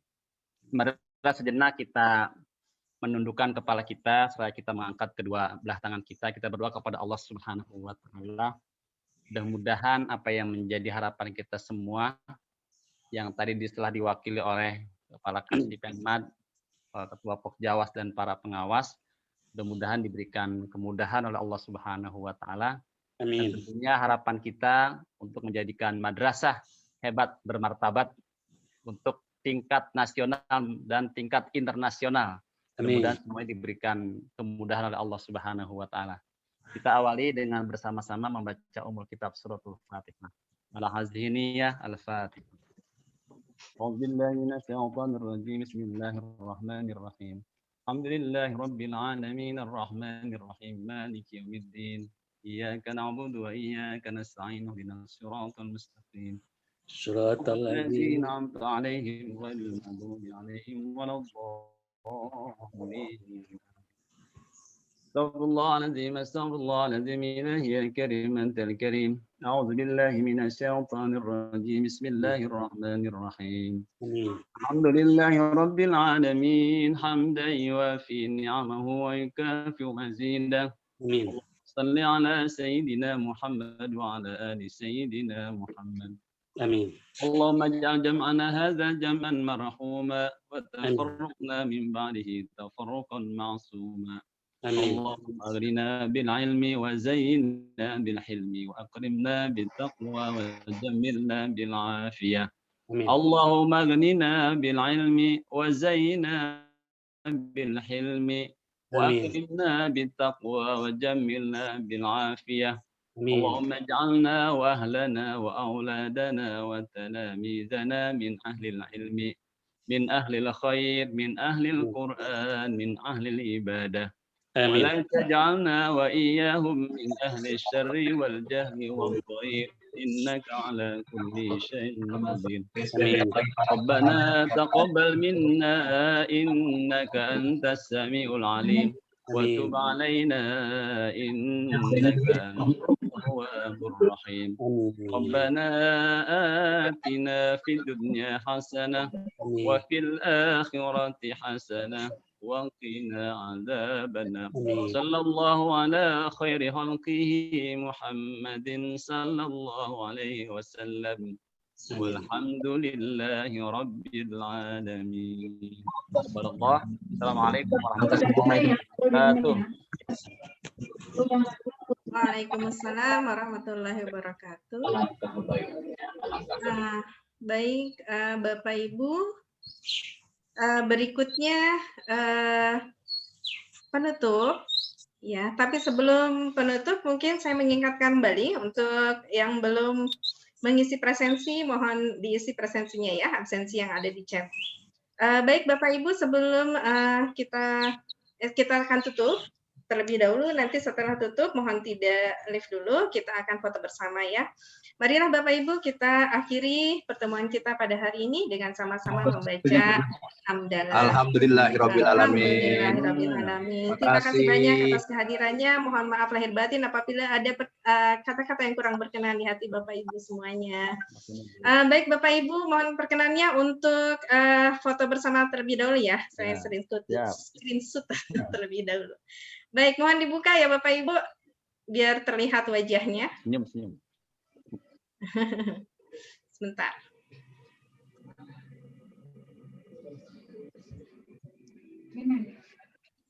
mari sejenak kita menundukkan kepala kita, seraya kita mengangkat kedua belah tangan kita berdoa kepada Allah Subhanahu wa Ta'ala. Mudah-mudahan apa yang menjadi harapan kita semua, yang tadi telah diwakili oleh Kepala Kasipenmat, Ketua Pokjawas dan para pengawas, mudah-mudahan diberikan kemudahan oleh Allah Subhanahu wa Ta'ala. Amin. Dan tentunya harapan kita untuk menjadikan madrasah hebat bermartabat untuk tingkat nasional dan tingkat internasional. Mudah-mudahan semuanya diberikan kemudahan oleh Allah Subhanahu wa Ta'ala. Kita awali dengan bersama-sama membaca umul kitab suratul Fatihah. Al-Haziniyah Al-Fatihah. أعوذ بالله من الشيطان الرجيم بسم الله الرحمن الرحيم الحمد لله رب العالمين الرحمن الرحيم مالك يوم الدين إياك نعبد وإياك نستعين اهدنا الصراط المستقيم صراط الذين أنعمت عليهم غير المغضوب عليهم ولا الضالين. استغفر الله العظيم إلهي الكريم أنت الكريم. أعوذ بالله من الشيطان الرجيم بسم الله الرحمن الرحيم الحمد لله رب العالمين حمدا يوافي نعمه ويكافئ مزيده. صل على سيدنا محمد وعلى آل سيدنا محمد. آمين. اللهم اجعل جمعنا هذا جمعا مرحوما وتفرقنا من بعده تفرقا معصوما. اللهم أغننا بالعلم وزينا بالحلم وأكرمنا بالتقوى وجملنا بالعافية. اللهم أغننا بالعلم وزينا بالحلم وأكرمنا بالتقوى وجملنا بالعافية. اللهم اجعلنا وأهلنا وأولادنا وتلاميذنا من أهل العلم، من أهل الخير، من أهل القرآن، من أهل العبادة. ولا تجعلنا وإياهم من أهل الشر والجهل والضير، إنك على كل شيء قدير. ربنا تقبل منا إنك أنت السميع العليم، وتب علينا إنك أنت التواب الرحيم. ربنا آتنا في الدنيا حسنة وفي الآخرة حسنة وقنا عذاب النار. صلى الله على خير خلقه محمد صلى الله عليه وسلم، والحمد لله رب العالمين. تقبل الله. السلام عليكم ورحمة الله وبركاته. Waalaikumsalam warahmatullahi wabarakatuh. Baik, Bapak Ibu, berikutnya penutup. Ya, tapi sebelum penutup mungkin saya mengingatkan kembali untuk yang belum mengisi presensi, mohon diisi presensinya ya, absensi yang ada di chat. Baik Bapak Ibu, sebelum kita akan tutup terlebih dahulu, nanti setelah tutup mohon tidak live dulu, kita akan foto bersama ya. Marilah Bapak Ibu kita akhiri pertemuan kita pada hari ini dengan sama-sama membaca hamdalah. Alhamdulillahirabbil alamin. Terima kasih banyak atas kehadirannya. Mohon maaf lahir batin apabila ada kata-kata yang kurang berkenan di hati Bapak Ibu semuanya. Baik Bapak Ibu, mohon perkenannya untuk foto bersama terlebih dahulu ya. Saya screenshot terlebih dahulu. Baik, mohon dibuka ya Bapak Ibu biar terlihat wajahnya. Senyum. Sebentar.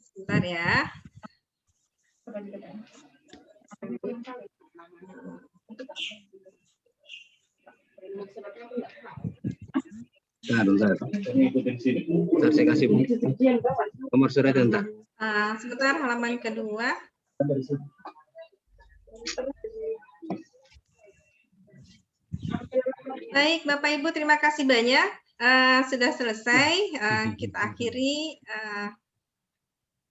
Sebentar ya. Bentar. Saya kasih nomor surat entar. Sebentar, halaman kedua. Baik, Bapak Ibu, terima kasih banyak. Sudah selesai. Kita akhiri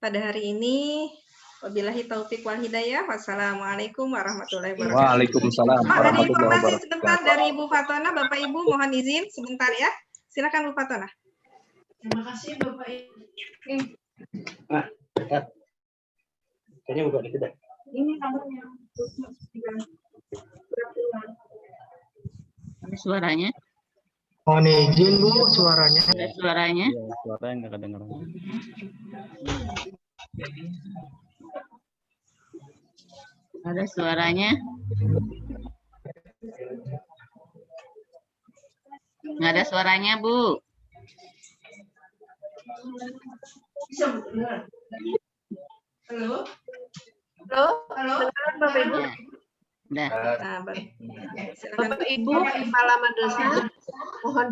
pada hari ini. Wabillahi taufik wal hidayah. Wassalamualaikum warahmatullahi wabarakatuh. Waalaikumsalam warahmatullahi wabarakatuh. Sebentar dari Ibu Fatona, Bapak Ibu mohon izin sebentar ya. Silakan Bu Fatona. Terima kasih Bapak Ibu. Kayaknya bukan itu deh. Ini nomornya. Ada suaranya? Mohon izin Bu, suaranya. Ada suaranya? Ya, suaranya nggak kedengeran. Ada suaranya? Nggak ada suaranya, Bu. Halo? Halo? Bapak Ibu? Udah. Bapak Ibu, kepala madrasah mohon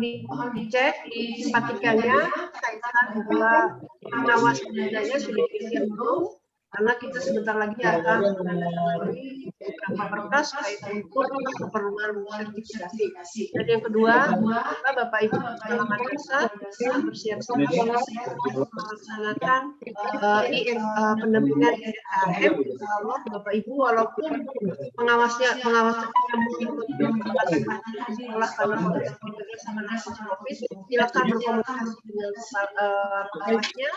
dicek di spatikannya kaitan bahwa pengawas belajarnya sudah dikirim dulu, karena kita sebentar lagi akan beberapa berkas kait untuk keperluan sertifikasi. Dan yang kedua, Bapak Ibu kepala madrasah bersiap-siap untuk melaksanakan pendampingan IAM. Insya Allah Bapak Ibu, walaupun pengawasnya mungkin sekolah karena sama Covid, silakan berkomunikasi dengan pengawasnya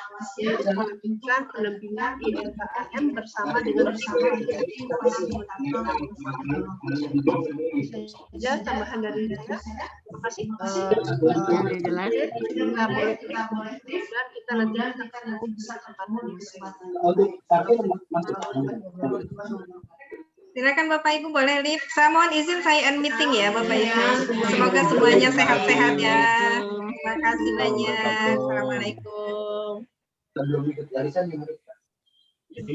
untuk melakukan pendampingan IAM bersama dengan saja tambahan dari saya. Terima kasih. Jelas. Kita boleh dan kita nanti akan kesempatan. Silakan Bapak Ibu boleh live. Saya mohon izin saya end meeting ya Bapak Ibu. Semoga semuanya sehat-sehat ya. Terima kasih banyak. Assalamualaikum. Jadi